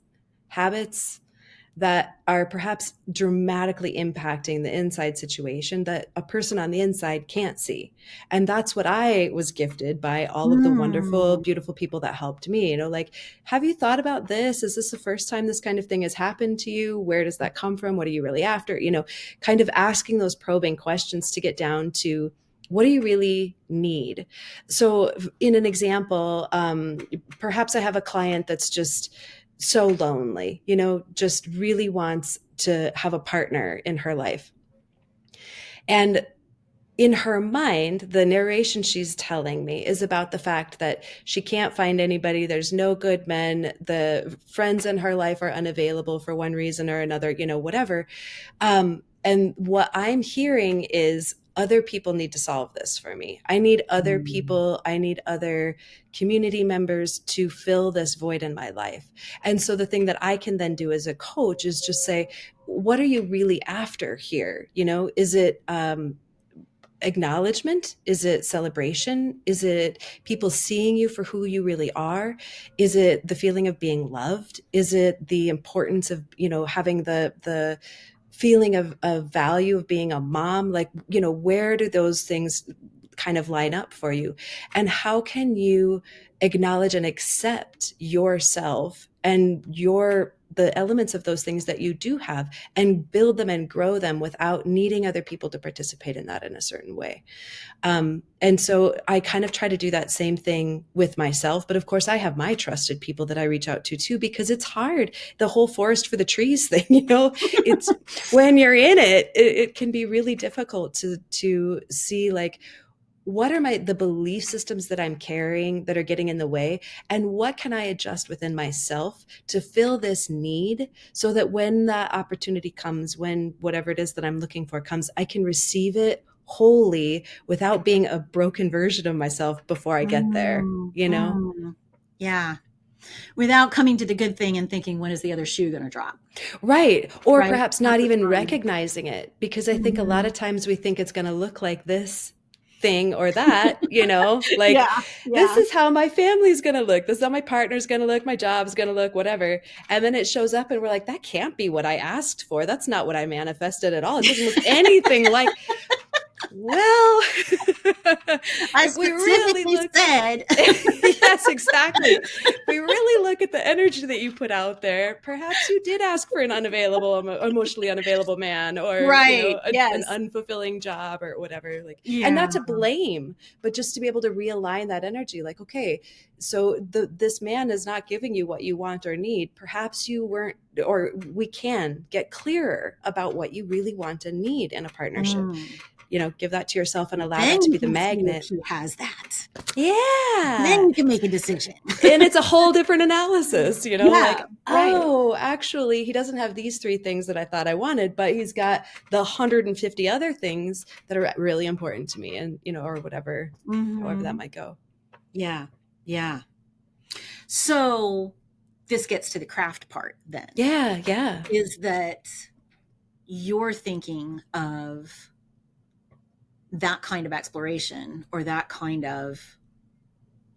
habits that are perhaps dramatically impacting the inside situation that a person on the inside can't see. And that's what I was gifted by all of the wonderful, beautiful people that helped me, like, have you thought about this? Is this the first time this kind of thing has happened to you? Where does that come from? What are you really after? Kind of asking those probing questions to get down to, what do you really need? So in an example, perhaps I have a client that's just so lonely, just really wants to have a partner in her life. And in her mind, the narration she's telling me is about the fact that she can't find anybody. There's no good men. The friends in her life are unavailable for one reason or another, whatever. And what I'm hearing is, other people need to solve this for me. I need other people. I need other community members to fill this void in my life. And so the thing that I can then do as a coach is just say, what are you really after here? Is it acknowledgement? Is it celebration? Is it people seeing you for who you really are? Is it the feeling of being loved? Is it the importance of, having the feeling of value of being a mom? Like, where do those things kind of line up for you? And how can you acknowledge and accept yourself and the elements of those things that you do have, and build them and grow them without needing other people to participate in that in a certain way? And so I kind of try to do that same thing with myself. But of course, I have my trusted people that I reach out to too, because it's hard. The whole forest for the trees thing, it's when you're in it can be really difficult to see, like, what are the belief systems that I'm carrying that are getting in the way? And what can I adjust within myself to fill this need so that when that opportunity comes, when whatever it is that I'm looking for comes, I can receive it wholly without being a broken version of myself before I get there, Yeah. Without coming to the good thing and thinking, when is the other shoe going to drop? Right. Or perhaps not even recognizing it, because I think a lot of times we think it's going to look like this thing or that, this is how my family's going to look. This is how my partner's going to look. My job's going to look, whatever. And then it shows up and we're like, that can't be what I asked for. That's not what I manifested at all. It doesn't look anything like. Well, I if we really specifically look, said. yes, exactly. If we really look at the energy that you put out there, perhaps you did ask for an unavailable, emotionally unavailable man, or, Right. an Yes. unfulfilling job or whatever. Like, and Yeah. not to blame, but just to be able to realign that energy. Like, okay, so this man is not giving you what you want or need. Perhaps you weren't, or we can get clearer about what you really want and need in a partnership. Mm. Give that to yourself and allow that Then to you be the can see if magnet. he has that. Then Yeah. you can make a decision. And it's a whole different analysis, like, Yeah. Right. oh, actually, he doesn't have these 3 things that I thought I wanted, but he's got the 150 other things that are really important to me, and, or whatever, however that Mm-hmm. might go. Yeah. Yeah. So this gets to the craft part then. Yeah. Yeah. Is that you're thinking of that kind of exploration or that kind of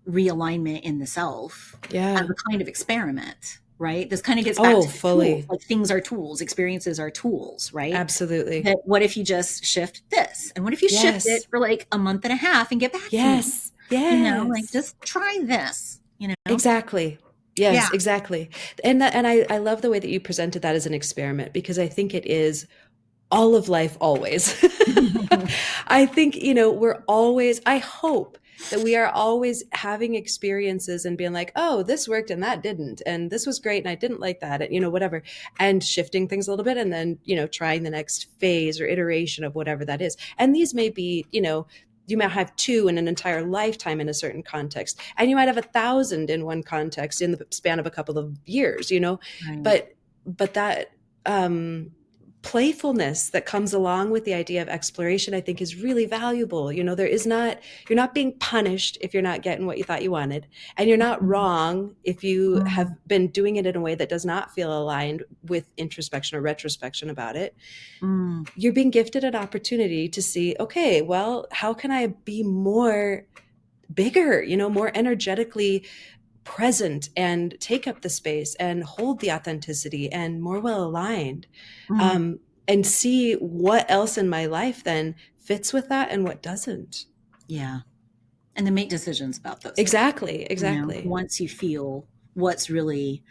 realignment in the self as Yeah. a kind of experiment, right? This kind of gets back Oh, to the tools, fully. like things are tools, experiences are tools, right? Absolutely. That what if you just shift this? And what if you shift it Yes. for like a month and a half and get back to me? Yes. Like Yes. just try this, Exactly. Yeah. Yes, exactly. And I love the way that you presented that as an experiment, because I think it is all of life always. I think, we're always, I hope that we are always having experiences and being like, oh, this worked and that didn't. And this was great and I didn't like that. And, whatever. And shifting things a little bit and then, trying the next phase or iteration of whatever that is. And these may be, you might have 2 in an entire lifetime in a certain context, and you might have 1,000 in one context in the span of a couple of years, Right. but that, playfulness that comes along with the idea of exploration, I think, is really valuable. You're not being punished if you're not getting what you thought you wanted, and you're not wrong if you have Mm, been doing it in a way that does not feel aligned with introspection or retrospection about it. mm, You're being gifted an opportunity to see, okay, well, how can I be more bigger, more energetically present, and take up the space and hold the authenticity and more well aligned, mm. and see what else in my life then fits with that and what doesn't. Yeah. And then make decisions about those things. Exactly. Once you feel what's really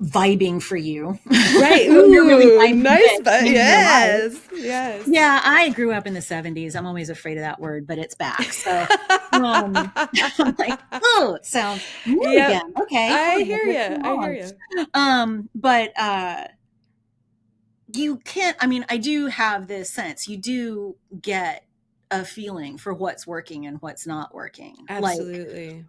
vibing for you. Right. What you're really Ooh, vibing nice, with but in your life. yes. Yeah, I grew up in the 70s. I'm always afraid of that word, but it's back. So I'm like, oh, it sounds new Yep. again. Okay, I fine. I'll hear take you. you I hear on. you. But you can't, I mean, I do have this sense you do get a feeling for what's working and what's not working. Like, Absolutely.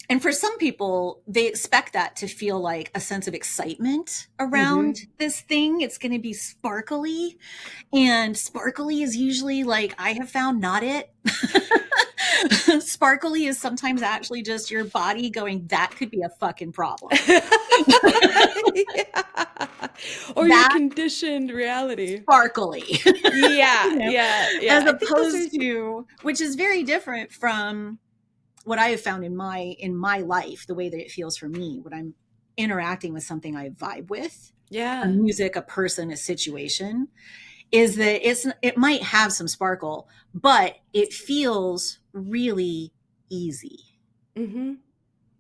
and for some people, they expect that to feel like a sense of excitement around Mm-hmm. this thing. It's going to be sparkly. And sparkly is usually, like, I have found, not it. Sparkly is sometimes actually just your body going, that could be a fucking problem. Yeah. Or your That conditioned reality. sparkly. Yeah. As I think those are, opposed to, which is very different from what I have found in my life, the way that it feels for me when I'm interacting with something I vibe with, a yeah. music, a person, a situation, is that it might have some sparkle, but it feels really easy, Mm-hmm.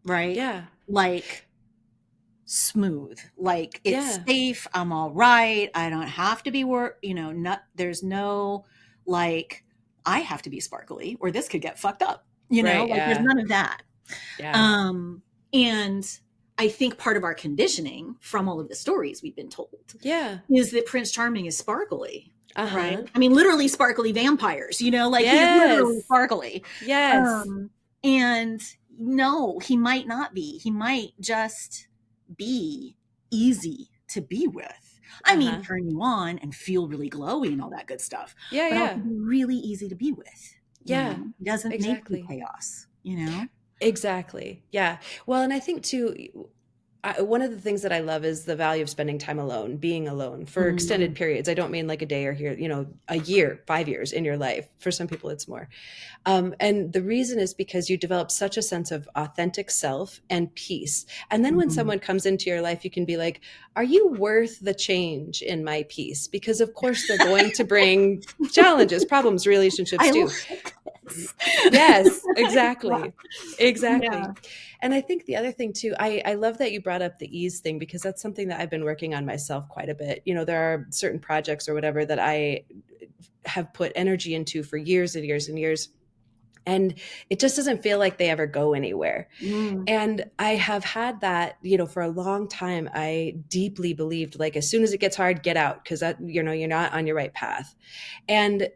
right? Yeah. Like smooth, like it's Yeah. safe. I'm all right. I don't have to be not, there's no like, I have to be sparkly or this could get fucked up, Right. like there's Yeah. none of that. Yeah. And I think part of our conditioning from all of the stories we've been told Yeah. is that Prince Charming is sparkly, right? Uh-huh. I mean, literally sparkly vampires, like he's literally Yes. sparkly. Yes. And no, he might not be. He might just be easy to be with. I mean, Uh-huh. turn you on and feel really glowy and all that good stuff, Yeah. but also Yeah. be really easy to be with. Yeah. He doesn't make you Exactly. chaos, Exactly. Yeah. Well, and I think too, one of the things that I love is the value of spending time alone, being alone for extended periods. I don't mean like a day or here, a year, 5 years in your life. For some people, it's more. And the reason is because you develop such a sense of authentic self and peace. And then when someone comes into your life, you can be like, are you worth the change in my peace? Because of course they're going to bring challenges, problems, relationships too. Yes, exactly. Exactly. Yeah. And I think the other thing too, I love that you brought up the ease thing, because that's something that I've been working on myself quite a bit. There are certain projects or whatever that I have put energy into for years and years and years. And it just doesn't feel like they ever go anywhere. And I have had that, for a long time. I deeply believed, like, as soon as it gets hard, get out, because that, you're not on your right path. And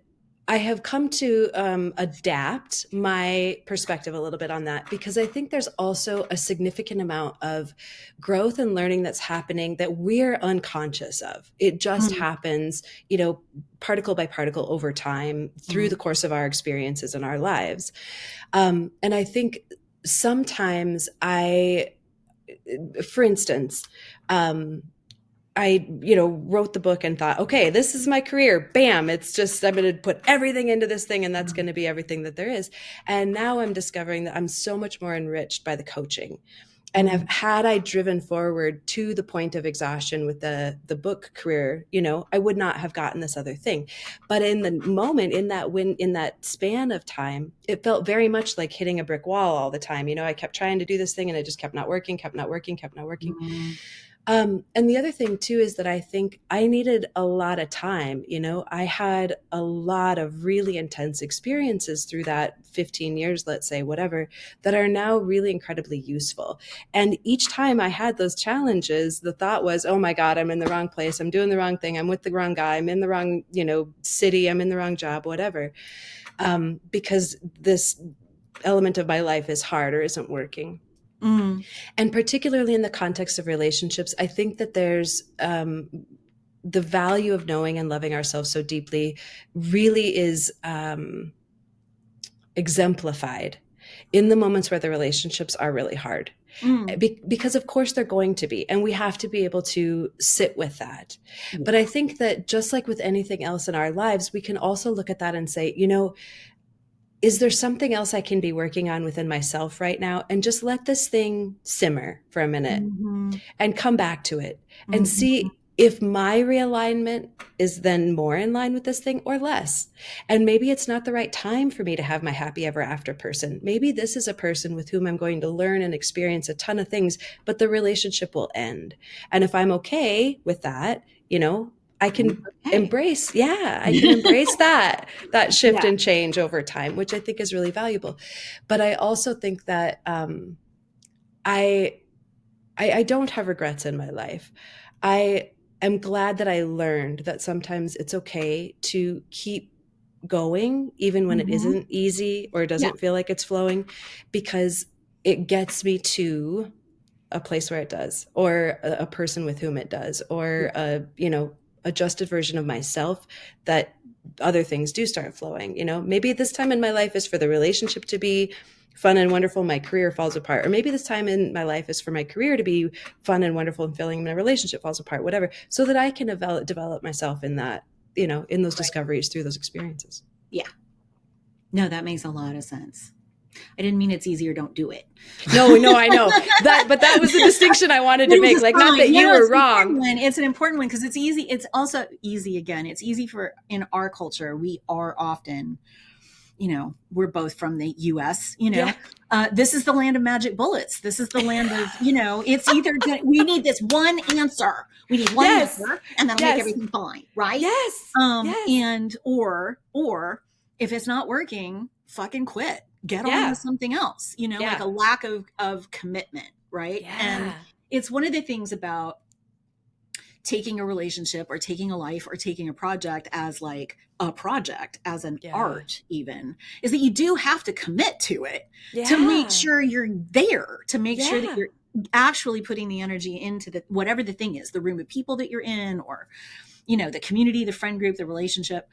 I have come to adapt my perspective a little bit on that, because I think there's also a significant amount of growth and learning that's happening that we're unconscious of. It just happens, particle by particle over time through the course of our experiences in our lives. And I think sometimes for instance, I, wrote the book and thought, okay, this is my career. Bam. It's just, I'm going to put everything into this thing, and that's going to be everything that there is. And now I'm discovering that I'm so much more enriched by the coaching. And had I driven forward to the point of exhaustion with the book career, I would not have gotten this other thing. But in the moment, in that span of time, it felt very much like hitting a brick wall all the time. I kept trying to do this thing and it just kept not working. And the other thing too is that I think I needed a lot of time. I had a lot of really intense experiences through that 15 years, let's say, whatever, that are now really incredibly useful. And each time I had those challenges, the thought was, oh my God, I'm in the wrong place. I'm doing the wrong thing. I'm with the wrong guy. I'm in the wrong, city. I'm in the wrong job, whatever. Because this element of my life is hard or isn't working. And particularly in the context of relationships, I think that there's the value of knowing and loving ourselves so deeply really is exemplified in the moments where the relationships are really hard. Because of course they're going to be, and we have to be able to sit with that. But I think that just like with anything else in our lives, we can also look at that and say, is there something else I can be working on within myself right now? And just let this thing simmer for a minute and come back to it and see if my realignment is then more in line with this thing or less. And maybe it's not the right time for me to have my happy ever after person. Maybe this is a person with whom I'm going to learn and experience a ton of things, but the relationship will end. And if I'm okay with that, I can embrace that shift and change over time, which I think is really valuable. But I also think that I don't have regrets in my life. I am glad that I learned that sometimes it's okay to keep going, even when it isn't easy or it doesn't feel like it's flowing, because it gets me to a place where it does, or a person with whom it does, or adjusted version of myself, that other things do start flowing. Maybe this time in my life is for the relationship to be fun and wonderful, my career falls apart. Or maybe this time in my life is for my career to be fun and wonderful and filling, my relationship falls apart, whatever, so that I can develop myself in that, in those discoveries through those experiences. Yeah. No, that makes a lot of sense. I didn't mean it's easy or don't do it. No, I know that, but that was the distinction I wanted to make. Like, not that you were wrong. It's an important one because it's easy. It's also easy again. It's easy in our culture. We are often, we're both from the US, this is the land of magic bullets. This is the land of, it's either we need this one answer. We need one answer and that'll make everything fine. Right. Yes. And, or if it's not working, fucking quit. Get on with something else, like a lack of commitment, right? Yeah. And it's one of the things about taking a relationship or taking a life or taking a project as like a project, as an art even, is that you do have to commit to it to make sure you're there, to make sure that you're actually putting the energy into whatever the thing is, the room of people that you're in, or, the community, the friend group, the relationship.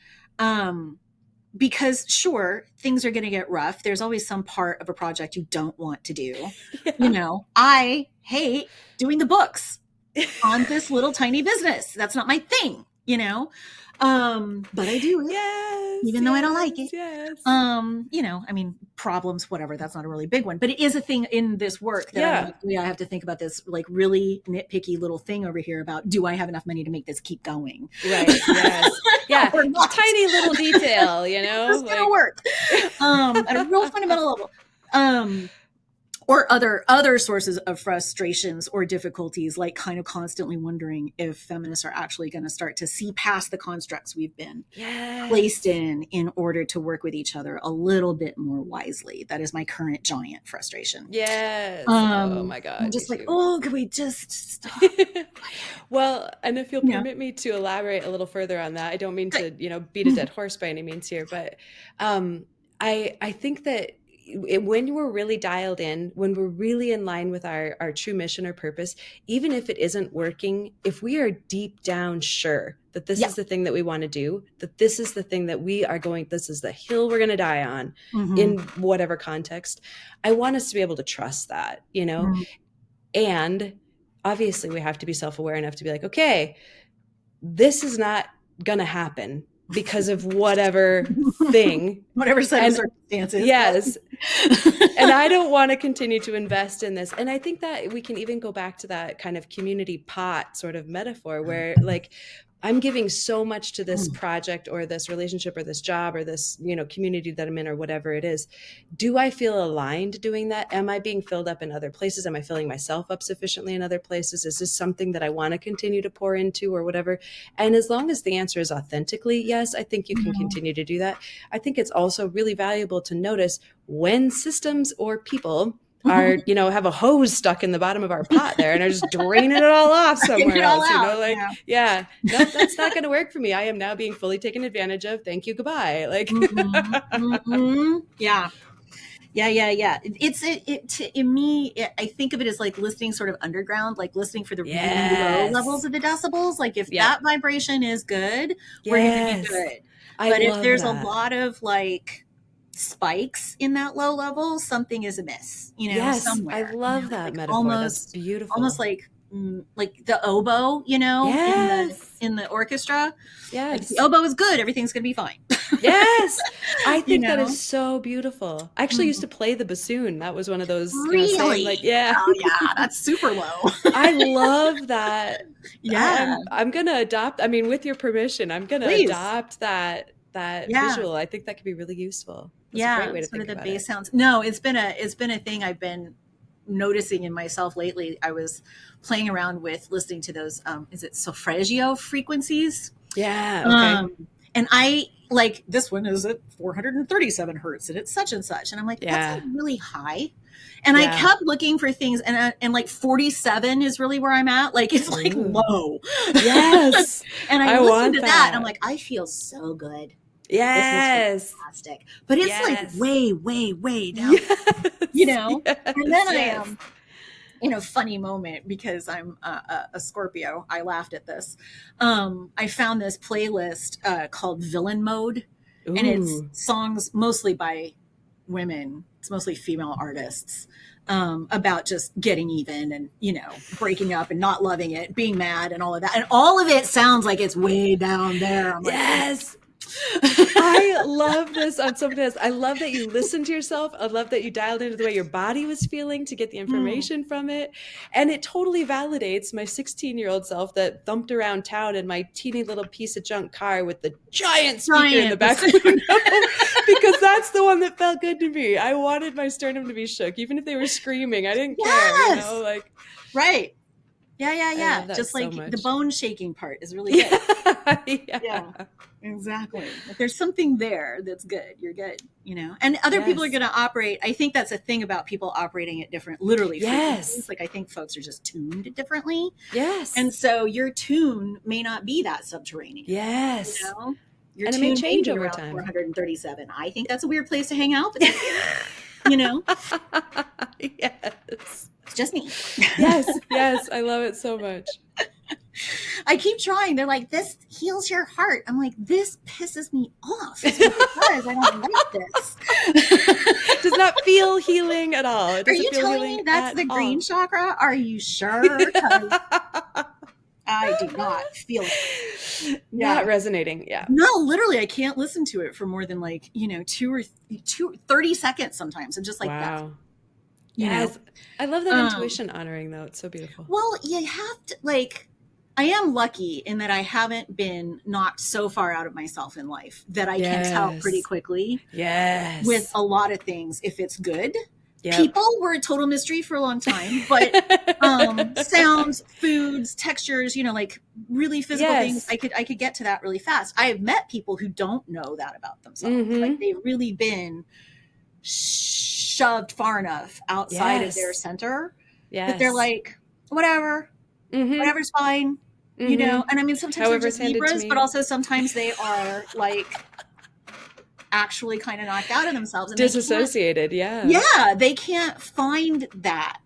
because sure, things are going to get rough. There's always some part of a project you don't want to do. Yeah. I hate doing the books on this little tiny business. That's not my thing, but I do it Yes, even though I don't like it. yes. Problems, whatever. That's not a really big one, but it is a thing in this work that I'm Yeah. like, I have to think about this like really nitpicky little thing over here about, do I have enough money to make this keep going? Right. Yes. Yeah. Or not? Tiny little detail, It's gonna work at a real fundamental level. Or other sources of frustrations or difficulties, like kind of constantly wondering if feminists are actually going to start to see past the constructs we've been placed in order to work with each other a little bit more wisely. That is my current giant frustration. Yes. Oh my God. I'm just like, oh, could we just stop? Well, and if you'll permit me to elaborate a little further on that, I don't mean to, beat a dead horse by any means here, but I think that when we're really dialed in, when we're really in line with our true mission or purpose, even if it isn't working, if we are deep down sure that this is the thing that we want to do, that this is the thing that we are going, this is the hill we're going to die on in whatever context, I want us to be able to trust that, and obviously we have to be self-aware enough to be like, okay, this is not going to happen because of whatever thing, whatever set of circumstances. Yes. And I don't want to continue to invest in this. And I think that we can even go back to that kind of community pot sort of metaphor where like, I'm giving so much to this project or this relationship or this job or this, community that I'm in or whatever it is. Do I feel aligned doing that? Am I being filled up in other places? Am I filling myself up sufficiently in other places? Is this something that I want to continue to pour into or whatever? And as long as the answer is authentically yes, I think you can continue to do that. I think it's also really valuable to notice when systems or people are, have a hose stuck in the bottom of our pot there and are just draining it all off somewhere else, no, that's not going to work for me. I am now being fully taken advantage of. Thank you. Goodbye. Like, Yeah. In me, I think of it as like listening sort of underground, like listening for the really low levels of the decibels. Like if that vibration is good, we're going to be good. But if there's a lot of like spikes in that low level, something is amiss, somewhere. I love that like metaphor. That's beautiful. Almost like the oboe, in the orchestra. Yes. Like, the oboe is good. Everything's going to be fine. Yes. I think that is so beautiful. I actually used to play the bassoon. That was one of those. Really? Oh yeah. That's super low. I love that. Yeah. I'm going to adopt, with your permission, I'm going to adopt that visual. I think that could be really useful. That's a great way to think about bass it. sounds. No, it's been a thing I've been noticing in myself lately. I was playing around with listening to those is it solfeggio frequencies? Yeah. Okay. And I like, this one is at 437 hertz and it's such and such, and I'm like, that's like really high. And I kept looking for things, and like 47 is really where I'm at. Like it's like low. Yes. And I listened to that and I'm like, I feel so good. Yes. This is fantastic. But it's like way, way, way down. Yes. And then I am in a funny moment because I'm a Scorpio. I laughed at this. I found this playlist called Villain Mode. Ooh. And it's songs mostly by women. It's mostly female artists about just getting even and, breaking up and not loving it, being mad and all of that. And all of it sounds like it's way down there. I'm like, yes. I love this on something else. I love that you listened to yourself. I love that you dialed into the way your body was feeling to get the information from it. And it totally validates my 16-year-old self that thumped around town in my teeny little piece of junk car with the giant speaker in the back window, because that's the one that felt good to me. I wanted my sternum to be shook, even if they were screaming. I didn't care, Right. Yeah. Just like so the bone shaking part is really good. Yeah, exactly. If there's something there that's good, you're good, and other people are going to operate. I think that's a thing about people operating at different, literally. Yes. Like I think folks are just tuned differently. Yes. And so your tune may not be that subterranean. Yes. Your and tune it may change over around time. 437. I think that's a weird place to hang out. But Yes. It's just me. Yes. I love it so much. I keep trying. They're like, this heals your heart. I'm like, this pisses me off. It's what it does. I don't like this. Does not feel healing at all. It Are doesn't you feel telling healing me that's at the green all. chakra? Are you sure? 'Cause I do not feel it. Not resonating. Yeah. No, literally, I can't listen to it for more than like, 30 seconds sometimes. I'm just like that. Wow. You know? Yes. I love that intuition honoring, though. It's so beautiful. Well, you have to, like, I am lucky in that I haven't been knocked so far out of myself in life that I can tell pretty quickly Yes. with a lot of things if it's good. Yep. People were a total mystery for a long time, but sounds, foods, textures, like really physical things, I could get to that really fast. I have met people who don't know that about themselves. Like they've really been shoved far enough outside of their center that they're like, whatever, whatever's fine, and I mean, sometimes they're just Libras, but also sometimes they are like actually kind of knocked out of themselves and disassociated. They can't find that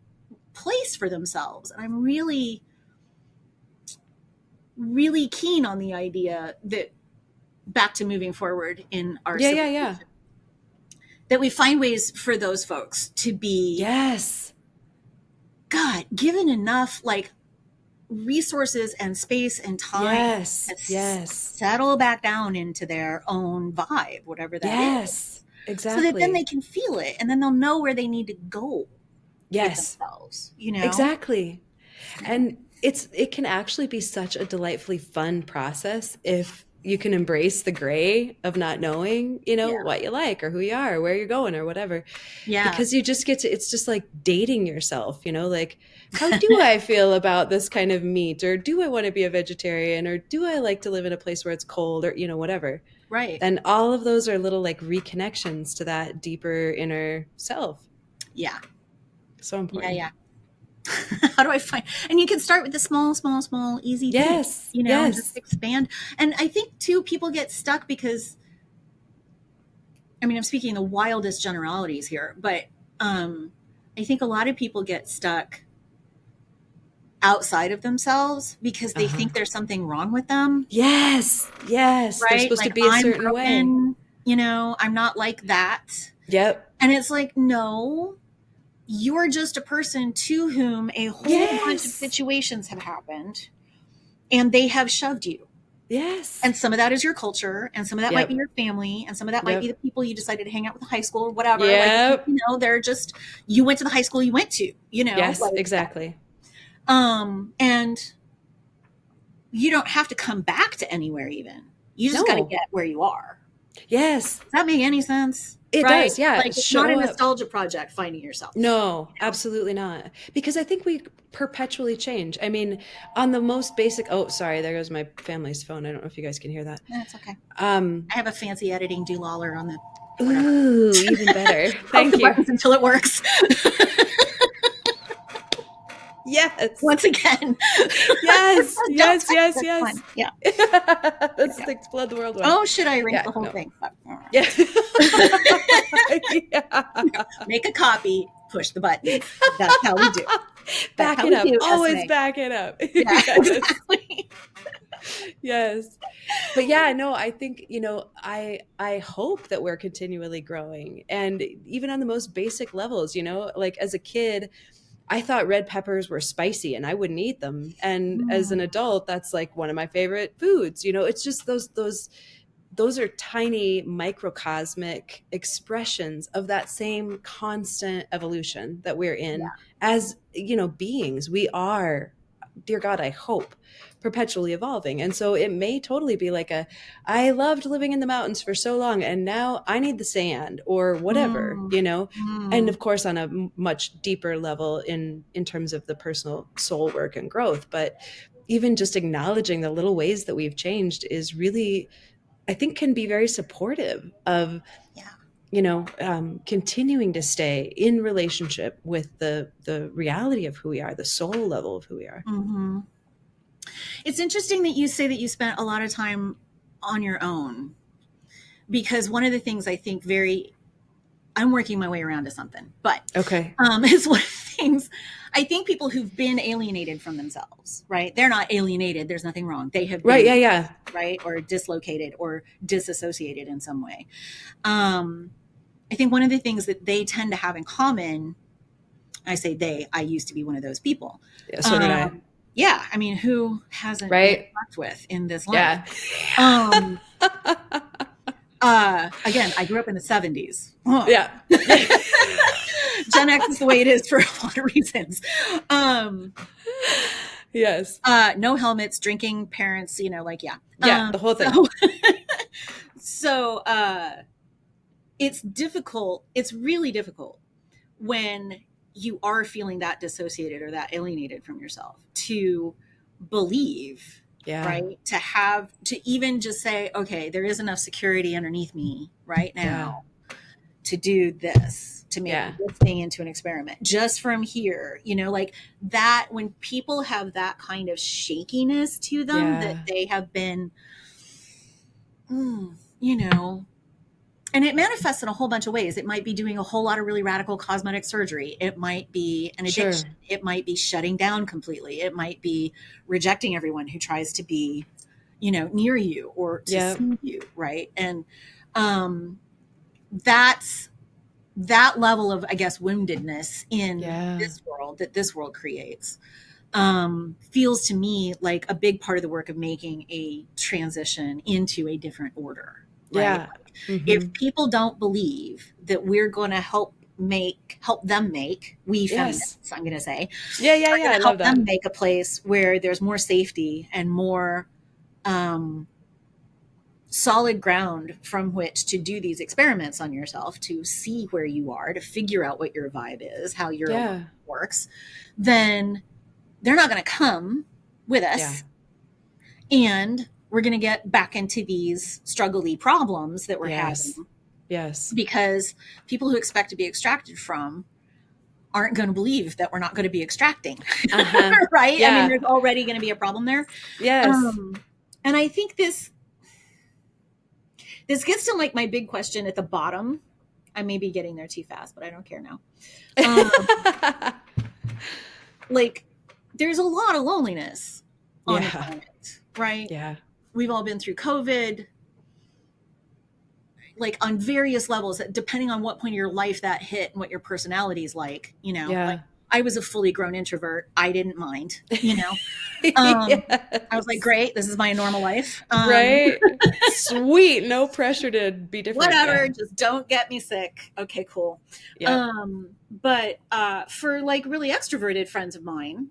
place for themselves. And I'm really, really keen on the idea that back to moving forward in our civilization, that we find ways for those folks to be God given enough like resources and space and time to settle back down into their own vibe, whatever that is. Exactly. So that then they can feel it and then they'll know where they need to go with themselves, Exactly. And it can actually be such a delightfully fun process if you can embrace the gray of not knowing, what you like or who you are or where you're going or whatever. Yeah. Because you just get to, it's just like dating yourself, like, how do I feel about this kind of meat? Or do I want to be a vegetarian? Or do I like to live in a place where it's cold or, whatever. Right. And all of those are little like reconnections to that deeper inner self. Yeah. So important. Yeah. How do I find, and you can start with the small, easy things, and just expand. And I think too, people get stuck because, I mean, I'm speaking in the wildest generalities here, but I think a lot of people get stuck outside of themselves because they think there's something wrong with them. Yes. Right? They're supposed to be a certain way. I'm not like that. Yep. And it's like, no, you're just a person to whom a whole bunch of situations have happened and they have shoved you. Yes. And some of that is your culture and some of that might be your family and some of that might be the people you decided to hang out with in high school or whatever. Yep. Like, they're just, you went to the high school you went to, Yes, exactly. And you don't have to come back to anywhere even. You just got to get where you are. Yes. Does that make any sense? It does, yeah. Like it's not a nostalgia project finding yourself. No, absolutely not. Because I think we perpetually change. I mean, on the most basic, oh, sorry, there goes my family's phone. I don't know if you guys can hear that. That's okay. I have a fancy editing dulaller on the whatever. Ooh, even better. Thank you. Until it works. Yes. Once again. Yes. Yeah. Let's explode the world. Oh, should I erase the whole thing? Yeah. Make a copy, push the button. That's how we do. Back it up. Always back it up. Yeah, exactly. Yes. But I think, I hope that we're continually growing. And even on the most basic levels, like as a kid, I thought red peppers were spicy and I wouldn't eat them. And as an adult, that's like one of my favorite foods. It's just those are tiny microcosmic expressions of that same constant evolution that we're in as, beings. We are, dear God, I hope, perpetually evolving. And so it may totally be like I loved living in the mountains for so long and now I need the sand or whatever, and of course on a much deeper level in terms of the personal soul work and growth. But even just acknowledging the little ways that we've changed is really, I think, can be very supportive of, continuing to stay in relationship with the reality of who we are, the soul level of who we are. Mm-hmm. It's interesting that you say that you spent a lot of time on your own, because one of the things I think I'm working my way around to something, but okay, it's one of the things I think people who've been alienated from themselves, right? They're not alienated. There's nothing wrong. They have Right. been, Yeah. right, or dislocated or disassociated in some way. I think one of the things that they tend to have in common, I say they, I used to be one of those people. Yeah. So did I. Yeah. I mean, who hasn't been Right. fucked with in this life? Yeah. Again, I grew up in the 70s. Yeah. Gen X is the way it is for a lot of reasons. Yes. No helmets, drinking parents, you know, like, yeah. Yeah. The whole thing. So it's difficult. It's really difficult when you are feeling that dissociated or that alienated from yourself to believe, Yeah. right? To even just say, okay, there is enough security underneath me right now to do this, to make this thing into an experiment just from here, you know, like that. When people have that kind of shakiness to them, that they have been, you know, and it manifests in a whole bunch of ways. It might be doing a whole lot of really radical cosmetic surgery. It might be an addiction. It might be shutting down completely. It might be rejecting everyone who tries to be, you know, near you or to see you, right? And that's that level of, I guess, woundedness in this world that this world creates feels to me like a big part of the work of making a transition into a different order. Right? Yeah. If people don't believe that we're going to help them make, we feminists, I'm going to say, I love that. them make a place where there's more safety and more solid ground from which to do these experiments on yourself, to see where you are, to figure out what your vibe is, how your life works, then they're not going to come with us. And we're going to get back into these struggly problems that we're having. Yes. Because people who expect to be extracted from aren't going to believe that we're not going to be extracting. Right? Yeah. I mean, there's already going to be a problem there. Yes. And I think this gets to like my big question at the bottom. I may be getting there too fast, but I don't care now. Like, there's a lot of loneliness on the planet, right? Yeah. We've all been through COVID, like on various levels, depending on what point of your life that hit and what your personality is like, you know. Like, I was a fully grown introvert. I didn't mind, you know. I was like, great, this is my normal life. Right. Sweet. No pressure to be different. Whatever, just don't get me sick. Okay, cool. But for like really extroverted friends of mine,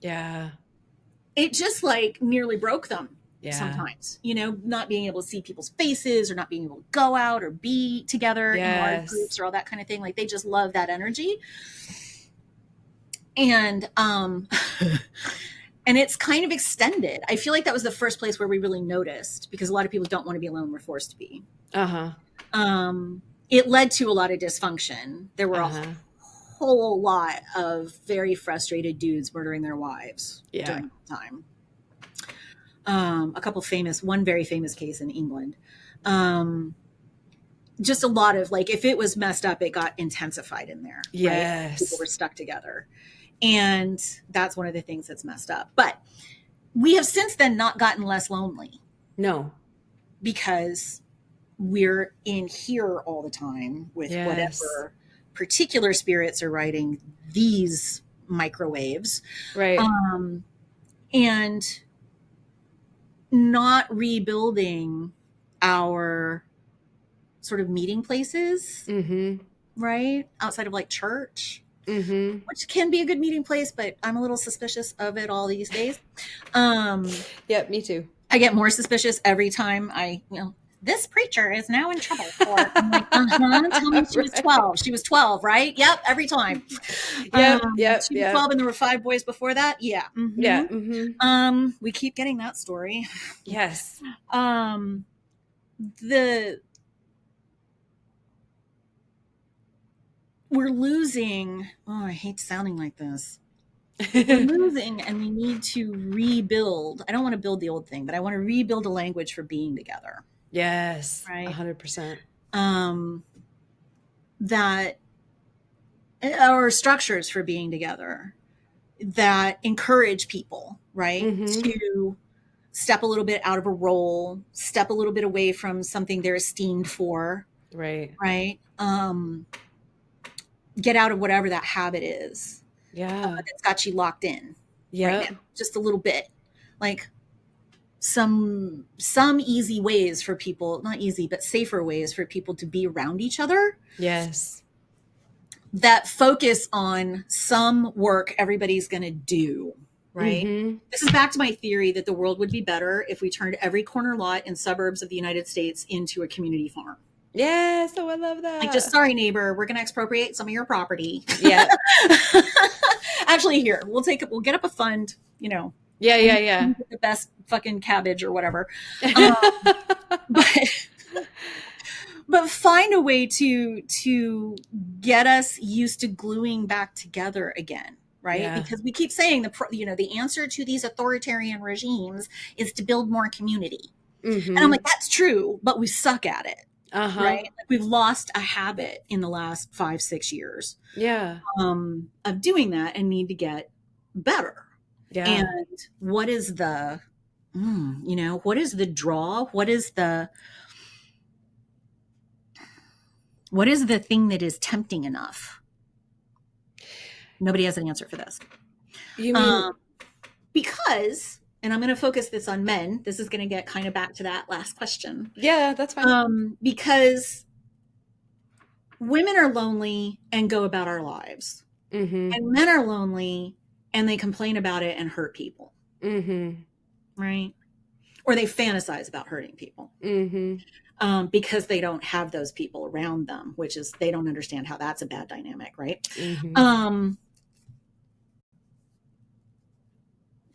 it just like nearly broke them sometimes, you know, not being able to see people's faces or not being able to go out or be together in large groups or all that kind of thing. Like, they just love that energy. And and it's kind of extended. I feel like that was the first place where we really noticed, because a lot of people don't want to be alone. We're forced to be. It led to a lot of dysfunction. There were a whole lot of very frustrated dudes murdering their wives during that time. A couple one very famous case in England. Just a lot of, like, if it was messed up, it got intensified in there. Right? People were stuck together. And that's one of the things that's messed up. But we have since then not gotten less lonely. No. Because we're in here all the time with whatever particular spirits are writing these microwaves. Right. And not rebuilding our sort of meeting places, right? Outside of like church, which can be a good meeting place, but I'm a little suspicious of it all these days. Yeah, me too. I get more suspicious every time this preacher is now in trouble for. I'm like, tell me she was 12. She was 12, right? Yep, every time. She was 12 and there were 5 boys before that. Yeah. We keep getting that story. Yes. We're losing. Oh, I hate sounding like this. We're losing, and we need to rebuild. I don't want to build the old thing, but I want to rebuild a language for being together. Yes. Right. 100%. That our structures for being together. that encourage people, right, Mm-hmm. to step a little bit out of a role, step a little bit away from something they're esteemed for, Right. right? Get out of whatever that habit is Yeah. that's got you locked in right now, Yep. just a little bit. Like some easy ways for people, not easy, but safer ways for people to be around each other Yes. that focus on some work everybody's going to do, right? Mm-hmm. This is back to my theory that the world would be better if we turned every corner lot in suburbs of the United States into a community farm. Yes. Oh, I love Like, just that. sorry, neighbor, we're going to expropriate some of your property. Yep. Actually, here, we'll get up a fund, you know, Yeah. and Yeah. Yeah. get the best fucking cabbage or whatever. Um, but but find a way to get us used to gluing back together again, right? Yeah. Because we keep saying the answer to these authoritarian regimes is to build more community. And I'm Mm-hmm. like, that's true, but we suck at it, Uh-huh. right? Like, we've lost a habit in the last 5-6 years Yeah. of doing that and need to get better. Yeah. And what is the what is the draw? What is the thing that is tempting enough? Nobody has an answer for this. You mean, Um, because, and I'm going to focus this on men. This is going to get kind of back to that last question. yeah, that's fine. Because women are lonely and go about our lives, Mm-hmm. and men are lonely and they complain about it and hurt people, Mm-hmm. right? Or they fantasize about hurting people. Mm-hmm. Because they don't have those people around them, which is, they don't understand how that's a bad dynamic, right? Mm-hmm. Um,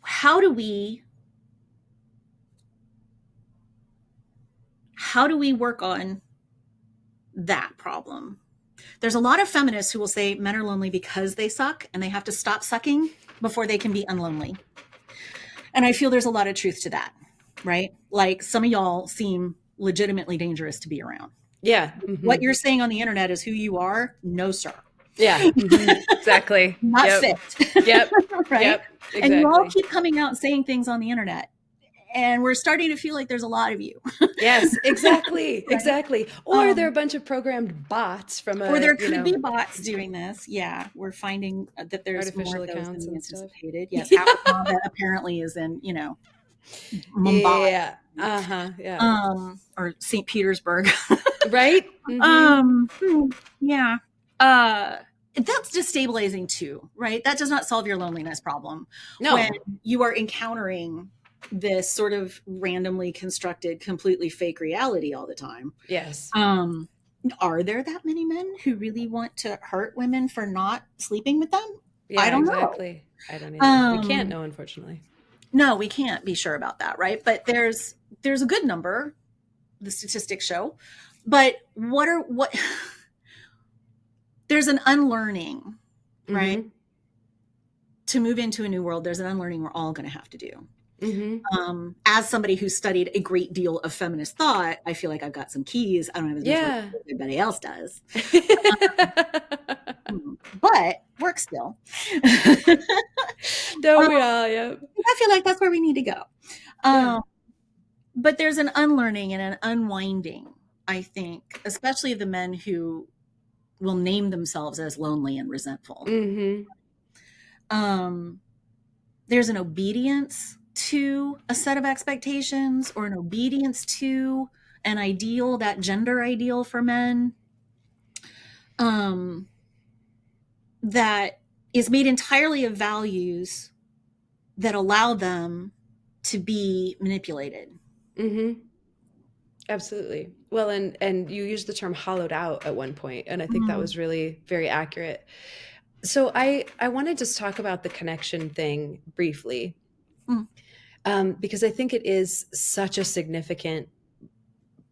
how do we work on that problem? There's a lot of feminists who will say men are lonely because they suck and they have to stop sucking before they can be unlonely. And I feel there's a lot of truth to that, right? Like, some of y'all seem legitimately dangerous to be around. Yeah. What Mm-hmm. you're saying on the internet is who you are. No, sir. Yeah. Mm-hmm. Exactly. Not Yep. fit. Yep. Right? Yep. And you all Exactly. keep coming out and saying things on the internet. And we're starting to feel like there's a lot of you. Yes, exactly. Right? Exactly. Or they're a bunch of programmed bots from Or a, there could be bots doing this. Yeah, we're finding that there's more artificial of those than accounts we and stuff. anticipated. Yes, Arche-Mamma apparently is in, Mumbai, Yeah. Uh-huh. Yeah. or St. Petersburg. Right? Mm-hmm. Yeah. Uh, that's destabilizing too, right? That does not solve your loneliness problem when No. you are encountering this sort of randomly constructed, completely fake reality all the time. Yes. Are there that many men who really want to hurt women for not sleeping with them? I Yeah, don't know. exactly. I don't either. We can't know, unfortunately. No, we can't be sure about that, right? But there's a good number, the statistics show. But there's an unlearning, right? Mm-hmm. To move into a new world, there's an unlearning we're all going to have to do. Mm-hmm. As somebody who studied a great deal of feminist thought, I feel like I've got some keys. I don't have as much work Yeah. as everybody else does, but work still. Don't we all? Yep. I feel like that's where we need to go. Yeah. But there's an unlearning and an unwinding, I think, especially the men who will name themselves as lonely and resentful. Mm-hmm. There's an obedience to a set of expectations, or an obedience to an ideal, that gender ideal for men, that is made entirely of values that allow them to be manipulated. Mm-hmm. Absolutely. Well, and you used the term hollowed out at one point, and I think that was really very accurate. So I want to just talk about the connection thing briefly, because I think it is such a significant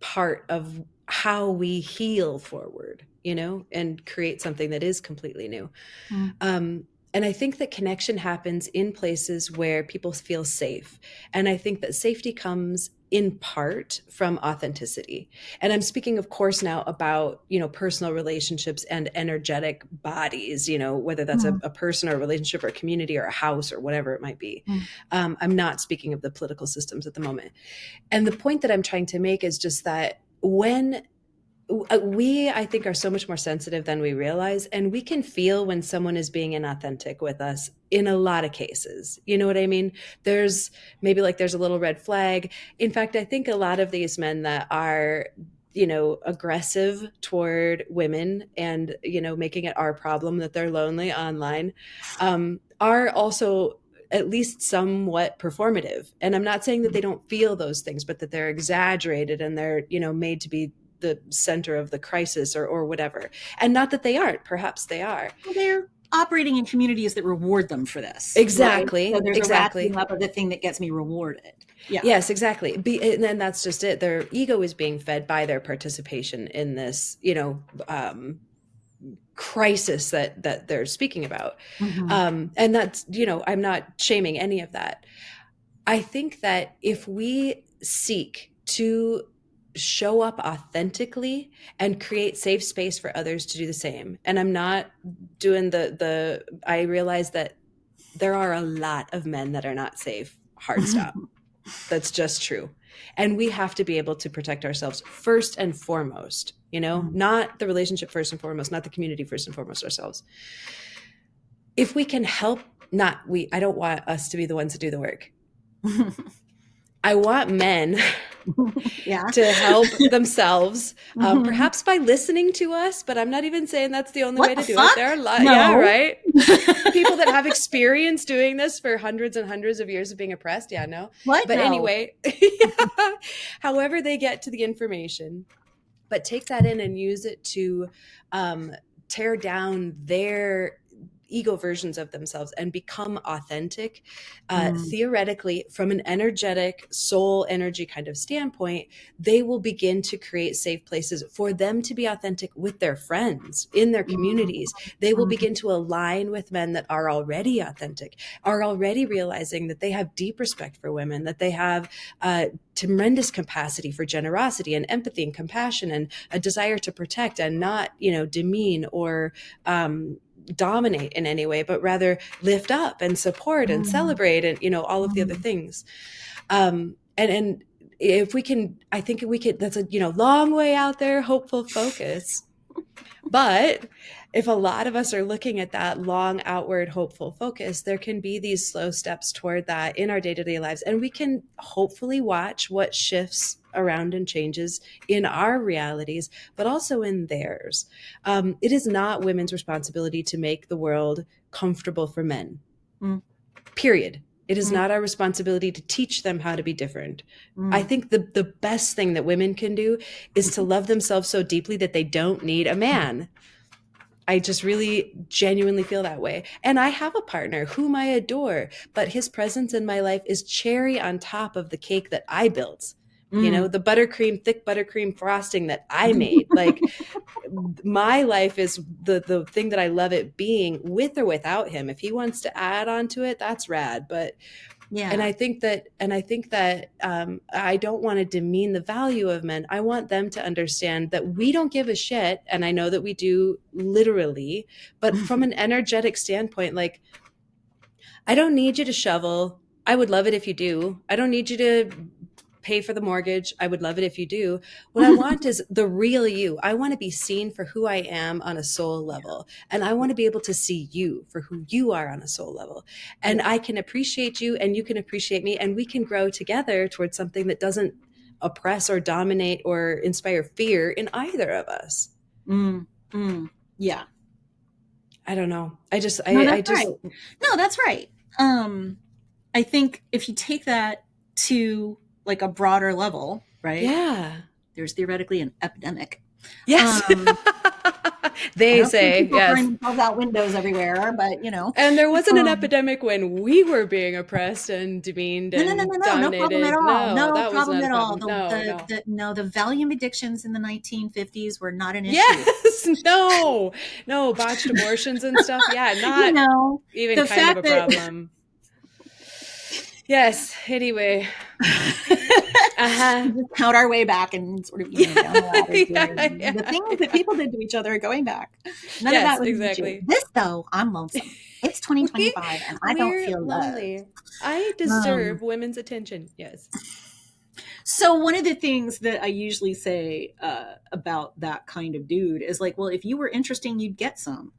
part of how we heal forward, and create something that is completely new. And I think that connection happens in places where people feel safe. And I think that safety comes in part from authenticity. And I'm speaking, of course, now about, personal relationships and energetic bodies, whether that's a person or a relationship or a community or a house or whatever it might be. I'm not speaking of the political systems at the moment. And the point that I'm trying to make is just that when we, I think, are so much more sensitive than we realize, and we can feel when someone is being inauthentic with us in a lot of cases. You know what I mean? There's maybe like there's a little red flag. In fact, I think a lot of these men that are, aggressive toward women and, making it our problem that they're lonely online, are also at least somewhat performative. And I'm not saying that they don't feel those things, but that they're exaggerated and they're, made to be the center of the crisis or whatever. And not that they aren't, perhaps they are. Well, they're operating in communities that reward them for this. Exactly. Right? So there's exactly. a ratcheting up of the thing that gets me rewarded. Yeah. Yes, exactly. And then that's just it. Their ego is being fed by their participation in this, crisis that they're speaking about. And that's, I'm not shaming any of that. I think that if we seek to show up authentically and create safe space for others to do the same. And I'm not doing I realize that there are a lot of men that are not safe. Hard stop. That's just true. And we have to be able to protect ourselves first and foremost, not the relationship first and foremost, not the community first and foremost, ourselves. If we can help, I don't want us to be the ones to do the work. I want men to help themselves, perhaps by listening to us, but I'm not even saying that's the only way to do it. There are a lot, right? People that have experience doing this for hundreds and hundreds of years of being oppressed. Yeah, no. What? But anyway, however they get to the information, but take that in and use it to tear down their ego versions of themselves and become authentic. Theoretically, from an energetic soul energy kind of standpoint, they will begin to create safe places for them to be authentic with their friends in their communities. They will begin to align with men that are already authentic, are already realizing that they have deep respect for women, that they have tremendous capacity for generosity and empathy and compassion and a desire to protect and not, demean or dominate in any way, but rather lift up and support and celebrate and, all of the other things. And if we can, I think we could, that's a, long way out there, hopeful focus. But if a lot of us are looking at that long outward hopeful focus, there can be these slow steps toward that in our day-to-day lives. And we can hopefully watch what shifts around and changes in our realities, but also in theirs. It is not women's responsibility to make the world comfortable for men. Period. It is not our responsibility to teach them how to be different. I think the best thing that women can do is to love themselves so deeply that they don't need a man. I just really genuinely feel that way. And I have a partner whom I adore, but his presence in my life is cherry on top of the cake that I built. The thick buttercream frosting that I made. Like my life is the thing that I love it being, with or without him. If he wants to add on to it, that's rad. But yeah. And I think that I don't want to demean the value of men. I want them to understand that we don't give a shit. And I know that we do literally, but from an energetic standpoint, like, I don't need you to shovel. I would love it if you do. I don't need you to pay for the mortgage. I would love it if you do. What I want is the real you. I want to be seen for who I am on a soul level. And I want to be able to see you for who you are on a soul level. And I can appreciate you and you can appreciate me, and we can grow together towards something that doesn't oppress or dominate or inspire fear in either of us. Yeah. I don't know. That's right. No, that's right. I think if you take that to like a broader level, right? Yeah. There's theoretically an epidemic. Yes. They say, yes. Themselves out windows everywhere, but And there wasn't an epidemic when we were being oppressed and demeaned and dominated. No problem at all. No. The volume addictions in the 1950s were not an issue. Yes, no, botched abortions and stuff. Yeah, not even the kind of a problem. Yes. Anyway. We just count our way back and sort of, down the ladder Yeah, the things that people did to each other are going back. None of yes, that was an issue. exactly. This, though, I'm lonesome. It's 2025 and I don't We're feel loved. lonely. I deserve women's attention. Yes. So one of the things that I usually say about that kind of dude is like, well, if you were interesting, you'd get some.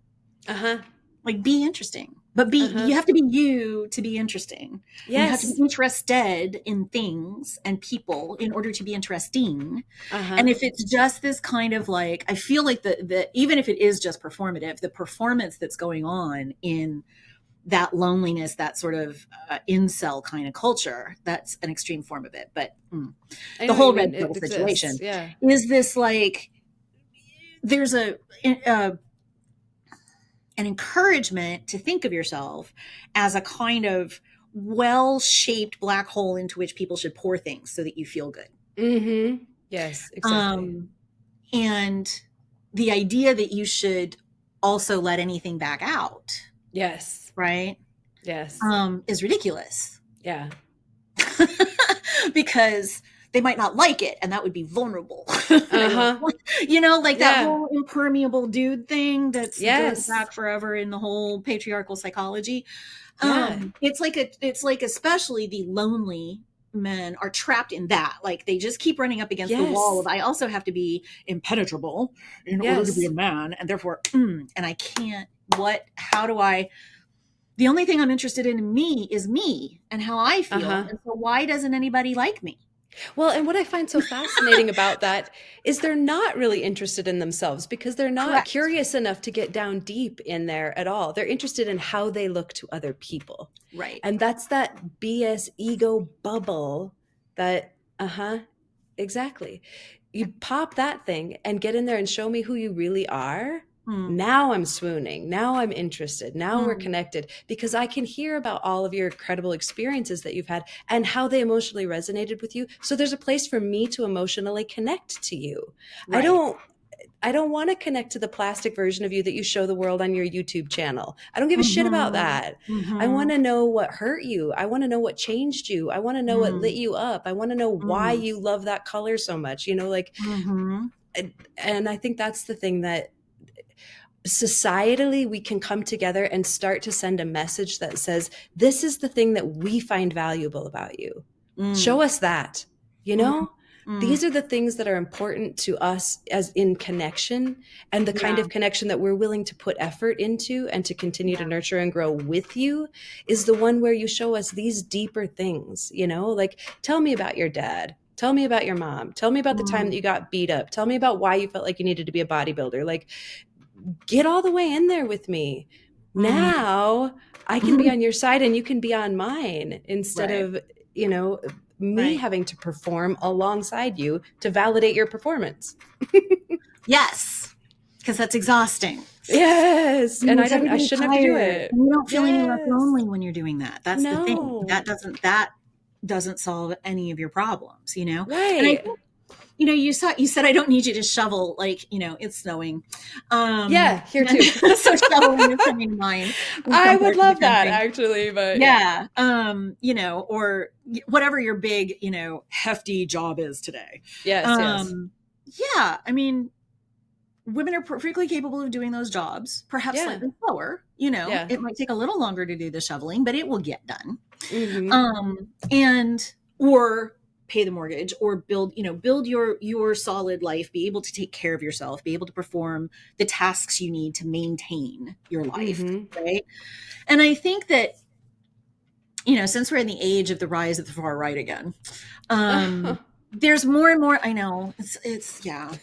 Uh-huh. Like, be interesting, but you have to be you to be interesting. And you have to be Yes. interested in things and people in order to be interesting. And Uh-huh. if it's just this kind of like, I feel like the even if it is just performative, the performance that's going on in that loneliness, that sort of incel kind of culture, that's an extreme form of it. But I the know what whole you red mean. pill It exists. situation Yeah. is this like, there's an encouragement to think of yourself as a kind of well-shaped black hole into which people should pour things so that you feel good. Mm-hmm. Yes, exactly. And the idea that you should also let anything back out, Yes. right, Yes. is ridiculous. Yeah. Because they might not like it, and that would be vulnerable. Uh-huh. Like that Yeah. whole impermeable dude thing that goes Yes. back forever in the whole patriarchal psychology. Yeah. It's like especially the lonely men are trapped in that. Like they just keep running up against the wall of Yes. I also have to be impenetrable in order to be a Yes. man, and therefore, and I can't. How do I? The only thing I'm interested in me is me and how I feel. Uh-huh. And so why doesn't anybody like me? Well, and what I find so fascinating about that is they're not really interested in themselves because they're not Correct. curious enough to get down deep in there at all. They're interested in how they look to other people. Right. And that's that BS ego bubble that, exactly. You pop that thing and get in there and show me who you really are. Mm. Now I'm swooning. Now I'm interested. Now we're Mm. connected because I can hear about all of your incredible experiences that you've had and how they emotionally resonated with you. So there's a place for me to emotionally connect to you. Right. I don't want to connect to the plastic version of you that you show the world on your YouTube channel. I don't give a shit about that. I want to know what hurt you. I want to know what changed you. I want to know what lit you up. I want to know why you love that color so much, and I think that's the thing that societally we can come together and start to send a message that says, this is the thing that we find valuable about you. Show us that, these are the things that are important to us as in connection and the kind of connection that we're willing to put effort into and to continue to nurture and grow with you is the one where you show us these deeper things, like tell me about your dad. Tell me about your mom. Tell me about the time that you got beat up. Tell me about why you felt like you needed to be a bodybuilder. Like, get all the way in there with me. Now I can be on your side and you can be on mine instead of, me having to perform alongside you to validate your performance. Yes. Because that's exhausting. Yes. And I shouldn't have to do it. And you don't feel any less lonely when you're doing that. That's the thing. That doesn't solve any of your problems, Right. And I think, you said I don't need you to shovel, it's snowing. Here too. So shoveling is coming to mind. I would love that actually, but or whatever your big, hefty job is today. Yes. Yeah. I mean, women are perfectly capable of doing those jobs, perhaps slightly slower. It might take a little longer to do the shoveling, but it will get done. Or pay the mortgage or build your solid life, be able to take care of yourself, be able to perform the tasks you need to maintain your life. Right. And I think that, since we're in the age of the rise of the far right again, there's more and more. I know it's You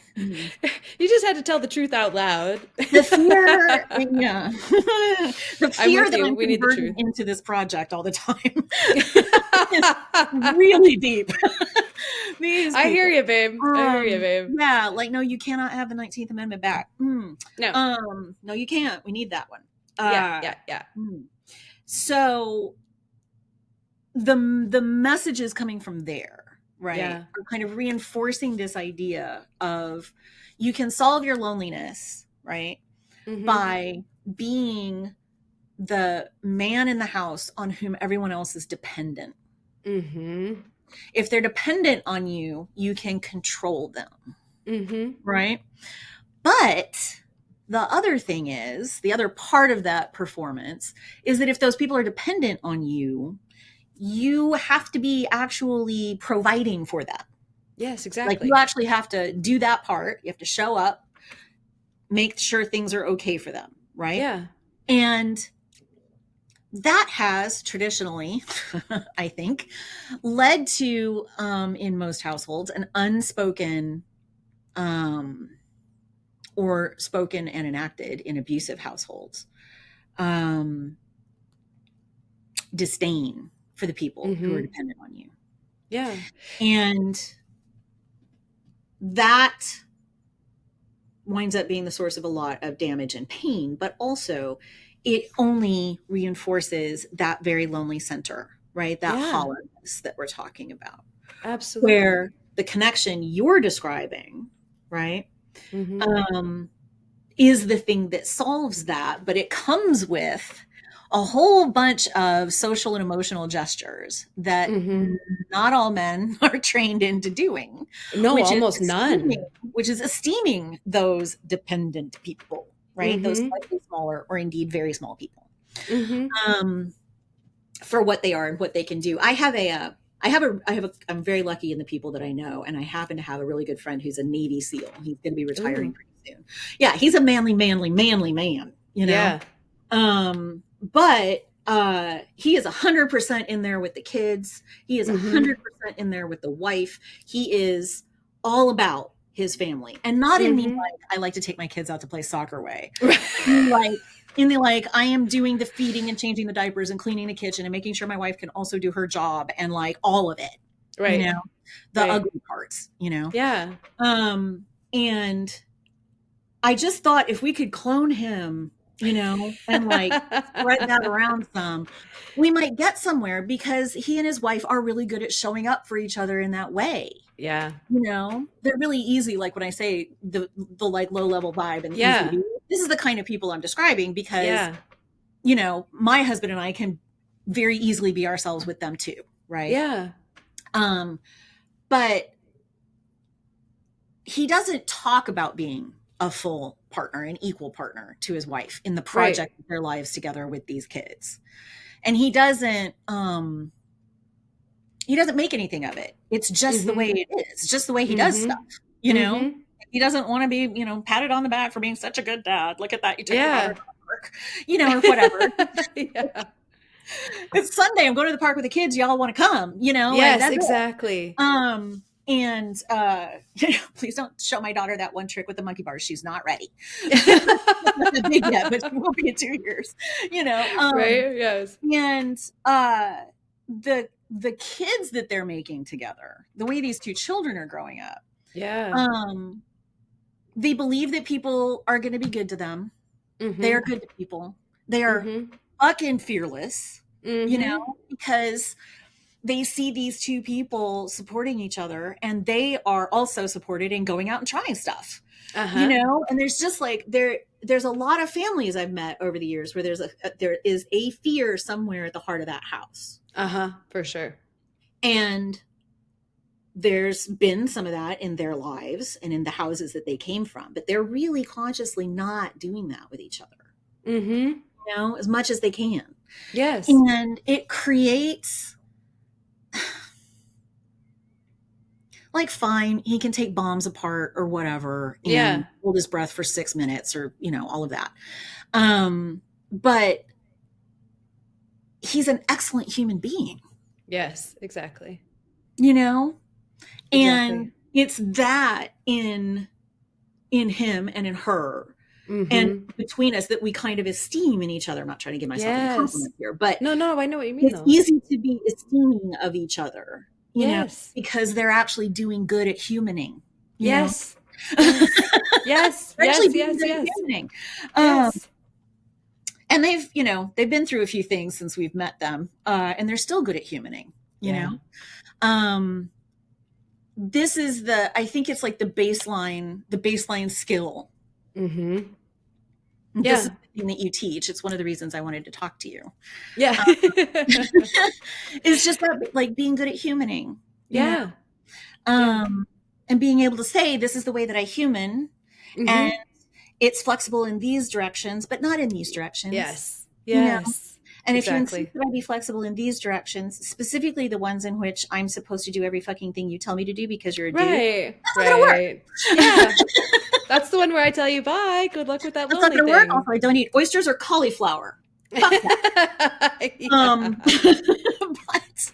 just had to tell the truth out loud. The fear, the fear that I'm we need the converting truth into this project all the time is really deep. I hear you, babe. Yeah, no, you cannot have the 19th Amendment back. No, you can't. We need that one. Yeah. So the message is coming from there, right? Yeah. We're kind of reinforcing this idea of you can solve your loneliness, right? By being the man in the house on whom everyone else is dependent. Mm-hmm. If they're dependent on you, you can control them. Mm-hmm. Right? But the other thing is, the other part of that performance is that if those people are dependent on you, you have to be actually providing for them. Yes, Like you exactly. actually have to do that part. You have to show up, make sure things are okay for them, right? Yeah. And that has traditionally, I think, led to, in most households, an unspoken or spoken and enacted in abusive households um, disdain for the people who are Mm-hmm. dependent on you. Yeah. And that winds up being the source of a lot of damage and pain, but also it only reinforces that very lonely center, right? That Yeah. hollowness that we're talking about, Absolutely. where the connection you're describing, right, Mm-hmm. um, is the thing that solves that, but it comes with a whole bunch of social and emotional gestures that Mm-hmm. not all men are trained into doing, No, which is almost esteeming, none. those dependent people, right? Those Mm-hmm. slightly smaller or indeed very small people, Mm-hmm. um, for what they are and what they can do. I'm very lucky in the people that I know, and I happen to have a really good friend who's a Navy SEAL. He's going to be retiring Ooh. pretty soon. Yeah, he's a manly man, you know. Yeah. But he is 100% in there with the kids. He is Mm-hmm. 100% in there with the wife. He is all about his family, and not in the Mm-hmm. like I like to take my kids out to play soccer way. Right. Like in the like I am doing the feeding and changing the diapers and cleaning the kitchen and making sure my wife can also do her job and like all of it, you Right. know, the Right. ugly parts, you know. Yeah. And I just thought if we could clone him, you know, and like spread that around some, we might get somewhere because he and his wife are really good at showing up for each other in that way. Yeah. You know, they're really easy. Like when I say the like low level vibe and easy to Yeah. be, this is the kind of people I'm describing because, Yeah. you know, my husband and I can very easily be ourselves with them too. Right. Yeah. Um, but he doesn't talk about being a full partner, an equal partner to his wife in the Right. project of their lives together with these kids. And he doesn't make anything of it. It's just the Mm-hmm. way it is. It's just the way he does stuff, Mm-hmm. you know? Mm-hmm. He doesn't want to be, you know, patted on the back for being such a good dad. Look at that. You took your daughter Yeah. to the park, you know, or whatever. Yeah. It's Sunday. I'm going to the park with the kids. Y'all want to come, you know, like Yes, that's it. exactly. And you know, please don't show my daughter that one trick with the monkey bars. She's not ready. Not big yet, but she will be in 2 years, you know. Right? Yes. And the kids that they're making together, the way these two children are growing up, Yeah. um, they believe that people are going to be good to them. They are Mm-hmm. good to people. They are Mm-hmm. fucking fearless, you know, Mm-hmm. because they see these two people supporting each other and they are also supported in going out and trying stuff, you Uh-huh. know. And there's just like there's a lot of families I've met over the years where there is a fear somewhere at the heart of that house. Uh-huh. For sure. And there's been some of that in their lives and in the houses that they came from, but they're really consciously not doing that with each other, Mm-hmm. you know, as much as they can. Yes. And it creates, like, fine, he can take bombs apart or whatever and Yeah. hold his breath for 6 minutes or, you know, all of that. But he's an excellent human being, Yes, exactly. you know? And Exactly. it's that in him and in her and Mm-hmm. between us that we kind of esteem in each other. I'm not trying to give myself any Yes. compliment here, but No, no, I know what you mean it's though. easy to be esteeming of each other, you know, Yes. because they're actually doing good at humaning, you know. Yes. Yes. Yes. They're actually Yes. being Yes. good at Yes. humaning. Yes. And they've, you know, they've been through a few things since we've met them, and they're still good at humaning, you Yeah. know. This is I think it's like the baseline skill. Mm-hmm. This is Yeah. the thing that you teach. It's one of the reasons I wanted to talk to you. Yeah. It's just that, like, being good at humaning, you know, Yeah. Yeah. and being able to say, this is the way that I human, and Mm-hmm. it's flexible in these directions, but not in these directions, Yes. you know. Yes. And if you insist Exactly. that I be flexible in these directions, specifically the ones in which I'm supposed to do every fucking thing you tell me to do because you're a dude, Right. that's not gonna work. Right. Yeah. That's the one where I tell you, bye, good luck with that That's not lonely gonna work. thing. Also, I don't eat oysters or cauliflower. Fuck that. Yeah. But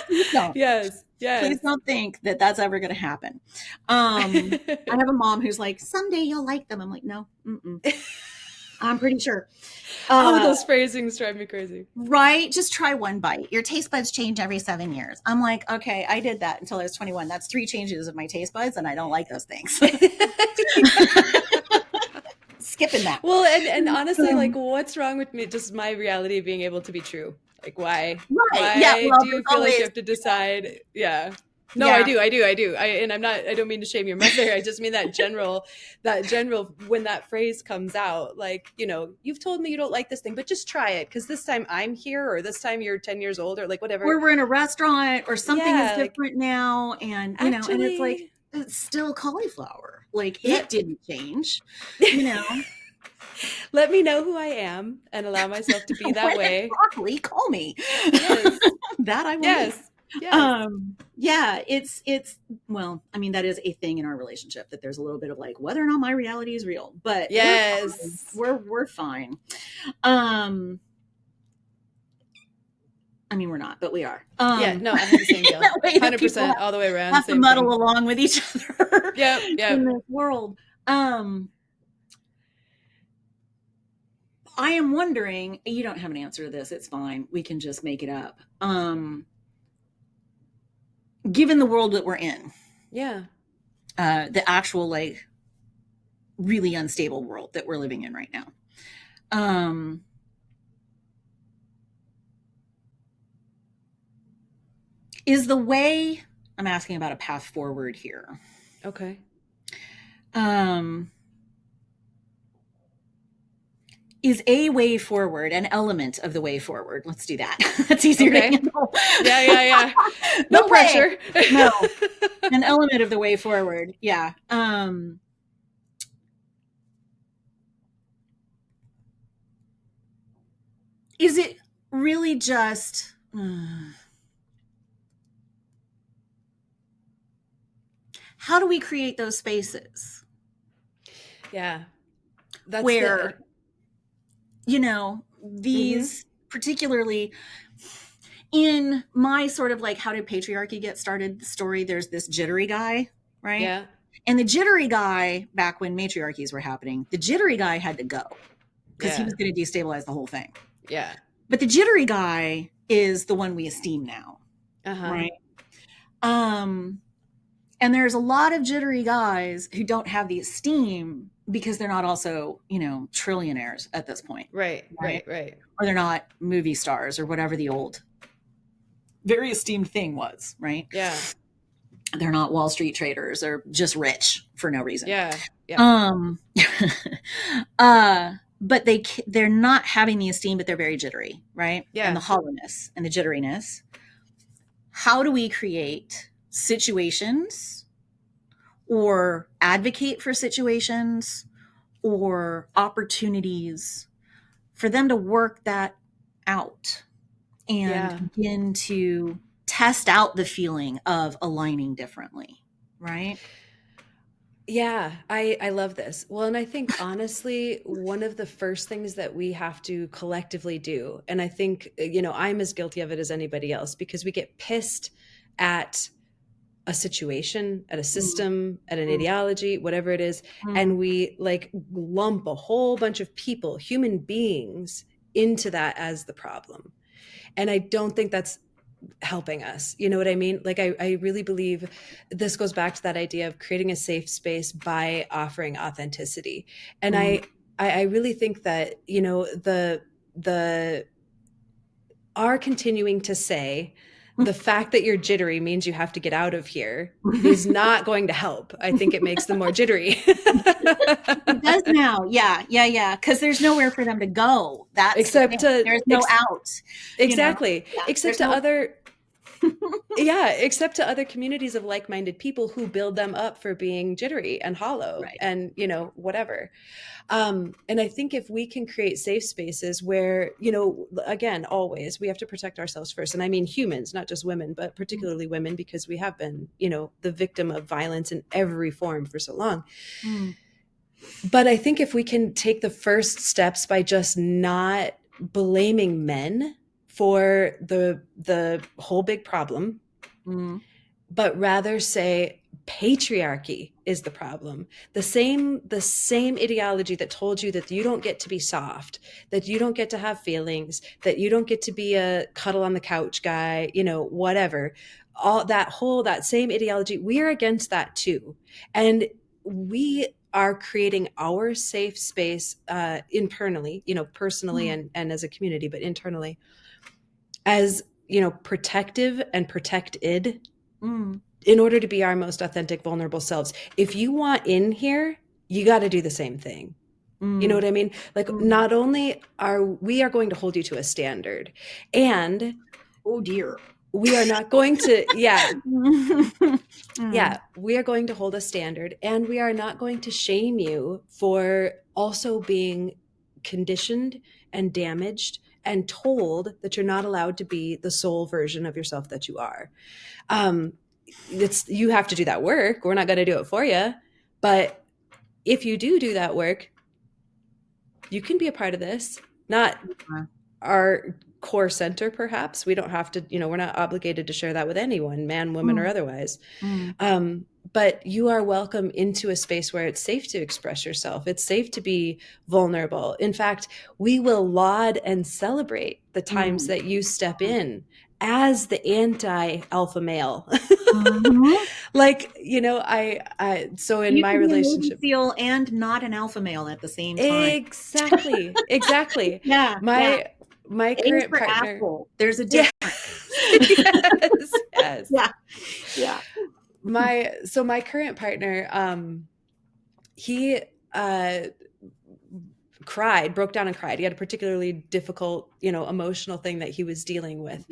please don't. Yes. Please Yes. don't think that that's ever going to happen. I have a mom who's like, someday you'll like them. I'm like, no, I'm pretty sure. Oh, those phrasings drive me crazy. Right? Just try one bite. Your taste buds change every 7 years. I'm like, okay, I did that until I was 21. That's 3 changes of my taste buds, and I don't like those things. Skipping that. Well, and honestly, like, what's wrong with me? Just my reality being able to be true. Like, why? Right. Yeah. Why Well, do you there's feel like always, you have to decide? Yeah. No, yeah. I do. And I don't mean to shame your mother. I just mean that general, when that phrase comes out, like, you've told me you don't like this thing, but just try it. Cause this time I'm here, or this time you're 10 years old, or like whatever. Or we're in a restaurant, or something is Yeah, like, different now. And, and it's like, actually, it's still cauliflower. Like, Yeah. it didn't change, let me know who I am and allow myself to be that way. Broccoli, call me. Yes. That I will. Yes. Yes. Yeah, it's well, I mean, that is a thing in our relationship, that there's a little bit of like, whether or not my reality is real, but Yes. we're fine. I mean, we're not, but we are. Yeah, no, I have the same deal. 100% all the way around. Have to Same muddle thing. along with each other. Yep. In this world. I am wondering, you don't have an answer to this, it's fine. We can just make it up. Given the world that we're in. Yeah. The actual, like, really unstable world that we're living in right now. Is the way, I'm asking about a path forward here. Okay. Is a way forward an element of the way forward? Let's do that. That's easier to handle. Yeah. No pressure. No. An element of the way forward. Yeah. Is it really just how do we create those spaces? Yeah. That's where these particularly in my sort of like, how did patriarchy get started story, there's this jittery guy, right? Yeah. And the jittery guy, back when matriarchies were happening, the jittery guy had to go because he was going to destabilize the whole thing. Yeah. But the jittery guy is the one we esteem now. Right? And there's a lot of jittery guys who don't have the esteem because they're not also, trillionaires at this point. Right. Or they're not movie stars or whatever the old very esteemed thing was, right? Yeah. They're not Wall Street traders or just rich for no reason. Yeah. But they're not having the esteem, but they're very jittery, right? Yeah. And the hollowness and the jitteriness. How do we create situations or advocate for situations or opportunities for them to work that out and begin to test out the feeling of aligning differently, right? Yeah, I love this. Well, and I think honestly, one of the first things that we have to collectively do, and I think, I'm as guilty of it as anybody else, because we get pissed at a situation, at a system, at an ideology, whatever it is, and we like lump a whole bunch of people, human beings, into that as the problem. And I don't think that's helping us. You know what I mean? Like, I really believe this goes back to that idea of creating a safe space by offering authenticity. And I really think that, our continuing to say the fact that you're jittery means you have to get out of here is not going to help. I think it makes them more jittery. It does now. Yeah. Because there's nowhere for them to go. That's the Except thing. There's no out. exactly. Yeah, Except to other except to other communities of like-minded people who build them up for being jittery and hollow, right. and whatever. And I think if we can create safe spaces where, again, always we have to protect ourselves first. And I mean humans, not just women, but particularly women, because we have been, the victim of violence in every form for so long. But I think if we can take the first steps by just not blaming men for the whole big problem, but rather say patriarchy is the problem. The same ideology that told you that you don't get to be soft, that you don't get to have feelings, that you don't get to be a cuddle on the couch guy, whatever. All that same ideology, we are against that too. And we are creating our safe space internally, personally and as a community, but internally as, protective and protected in order to be our most authentic, vulnerable selves. If you want in here, you got to do the same thing. You know what I mean? Like, not only are we going to hold you to a standard, and oh dear, we are not going to, we are going to hold a standard, and we are not going to shame you for also being conditioned and damaged and told that you're not allowed to be the soul version of yourself that you are. You have to do that work. We're not going to do it for you. But if you do that work, you can be a part of this. Not our core center, perhaps. We don't have to, we're not obligated to share that with anyone, man, woman, or otherwise. But you are welcome into a space where it's safe to express yourself. It's safe to be vulnerable. In fact, we will laud and celebrate the times that you step in as the anti-alpha male. Like, so in my relationship, you can be a and not an alpha male at the same time. Exactly. Yeah. My current partner. Apple. There's a difference. Yes. Yeah. My current partner, he broke down and cried. He had a particularly difficult, emotional thing that he was dealing with.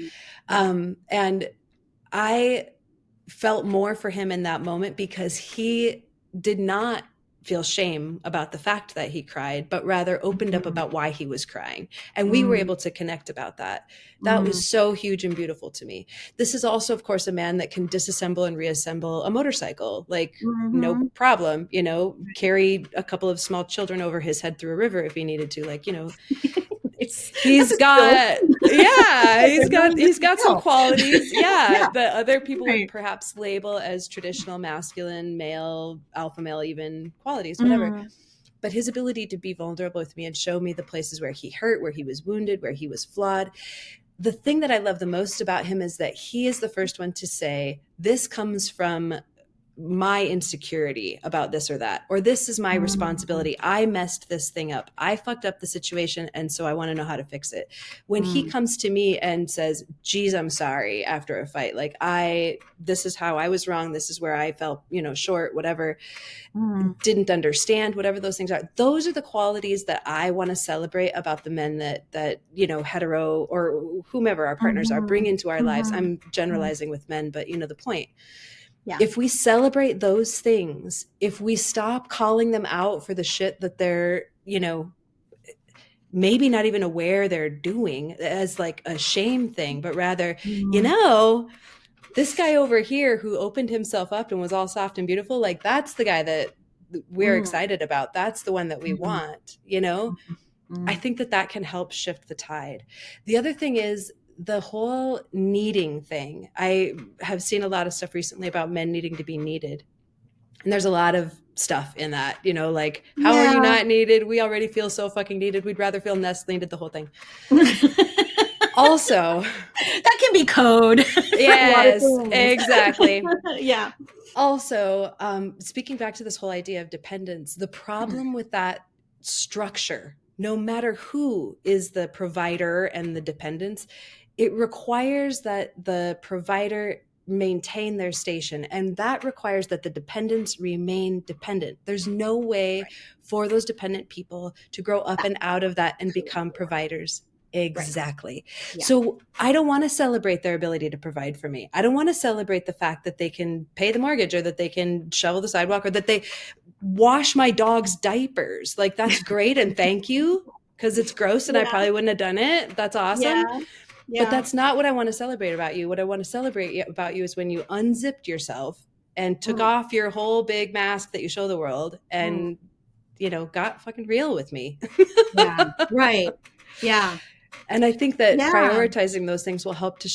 And I felt more for him in that moment because he did not feel shame about the fact that he cried, but rather opened up about why he was crying. And we were able to connect about that. That was so huge and beautiful to me. This is also, of course, a man that can disassemble and reassemble a motorcycle, like no problem, carry a couple of small children over his head through a river if he needed to, like, he's got some qualities that other people would perhaps label as traditional masculine, male, alpha male, even qualities, whatever. But his ability to be vulnerable with me and show me the places where he hurt, where he was wounded, where he was flawed. The thing that I love the most about him is that he is the first one to say, this comes from my insecurity about this or that, or this is my responsibility. I messed this thing up. I fucked up the situation. And so I want to know how to fix it. When he comes to me and says, geez, I'm sorry after a fight, like this is how I was wrong. This is where I felt, short, whatever, didn't understand, whatever those things are. Those are the qualities that I want to celebrate about the men that, hetero or whomever our partners are bring into our lives. I'm generalizing with men, but the point. Yeah. If we celebrate those things, if we stop calling them out for the shit that they're, maybe not even aware they're doing as like a shame thing, but rather, this guy over here who opened himself up and was all soft and beautiful, like that's the guy that we're excited about. That's the one that we want, I think that can help shift the tide. The other thing is, the whole needing thing. I have seen a lot of stuff recently about men needing to be needed. And there's a lot of stuff in that, like, how are you not needed? We already feel so fucking needed. We'd rather feel less needed, the whole thing. Also, that can be code. Yes, exactly. Yeah. Also, speaking back to this whole idea of dependence, the problem with that structure, no matter who is the provider and the dependence, it requires that the provider maintain their station, and that requires that the dependents remain dependent. There's no way for those dependent people to grow up and out of that and become providers. Exactly. Yeah. So I don't want to celebrate their ability to provide for me. I don't want to celebrate the fact that they can pay the mortgage, or that they can shovel the sidewalk, or that they wash my dog's diapers. Like, that's great, and thank you, because it's gross and I probably wouldn't have done it. That's awesome. But that's not what I want to celebrate about you. What I want to celebrate about you is when you unzipped yourself and took off your whole big mask that you show the world, and you know, got fucking real with me. Yeah. Right. Yeah. And I think that prioritizing those things will help to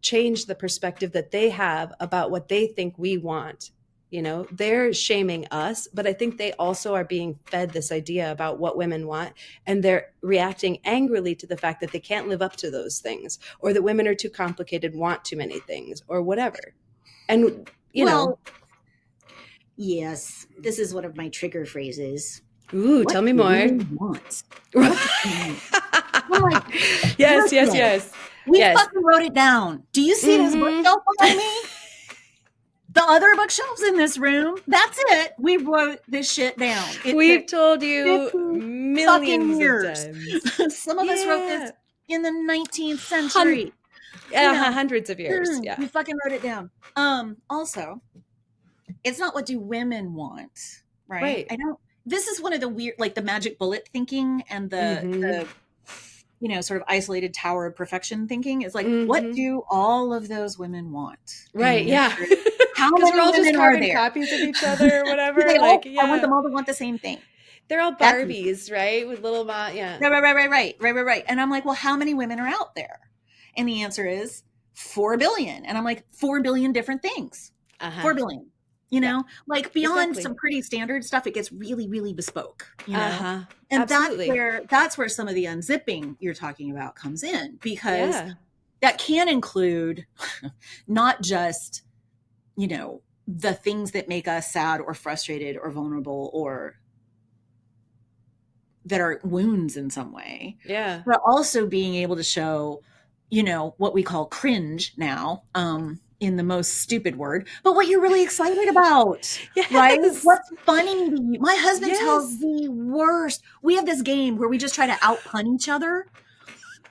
change the perspective that they have about what they think we want. You know, they're shaming us, but I think they also are being fed this idea about what women want, and they're reacting angrily to the fact that they can't live up to those things, or that women are too complicated, want too many things, or whatever. And, you know. Yes, this is one of my trigger phrases. Ooh, tell me more. Want? Yes. We fucking wrote it down. Do you see this bookshelf behind me? The other bookshelves in this room, that's it. We wrote this shit down. We've told you millions of times. Some of us wrote this in the 19th century. Hundreds of years. Yeah. We fucking wrote it down. Also, it's not what do women want, right? This is one of the weird, like the magic bullet thinking and the you know, sort of isolated tower of perfection thinking. It's like, what do all of those women want? Right. Yeah. How many we're all women just are carbon there? copies of each other or whatever. I want them all to want the same thing. They're all Barbies, right? With little Right. And I'm like, well, how many women are out there? And the answer is 4 billion. And I'm like, 4 billion different things. 4 billion. You know, like beyond some pretty standard stuff, it gets really, really bespoke. You know, and that's where some of the unzipping you're talking about comes in, because that can include not just, you know, the things that make us sad or frustrated or vulnerable or that are wounds in some way. Yeah. But also being able to show, you know, what we call cringe now, in the most stupid word, but what you're really excited about, right? What's funny to you? My husband tells the worst. We have this game where we just try to out-pun each other,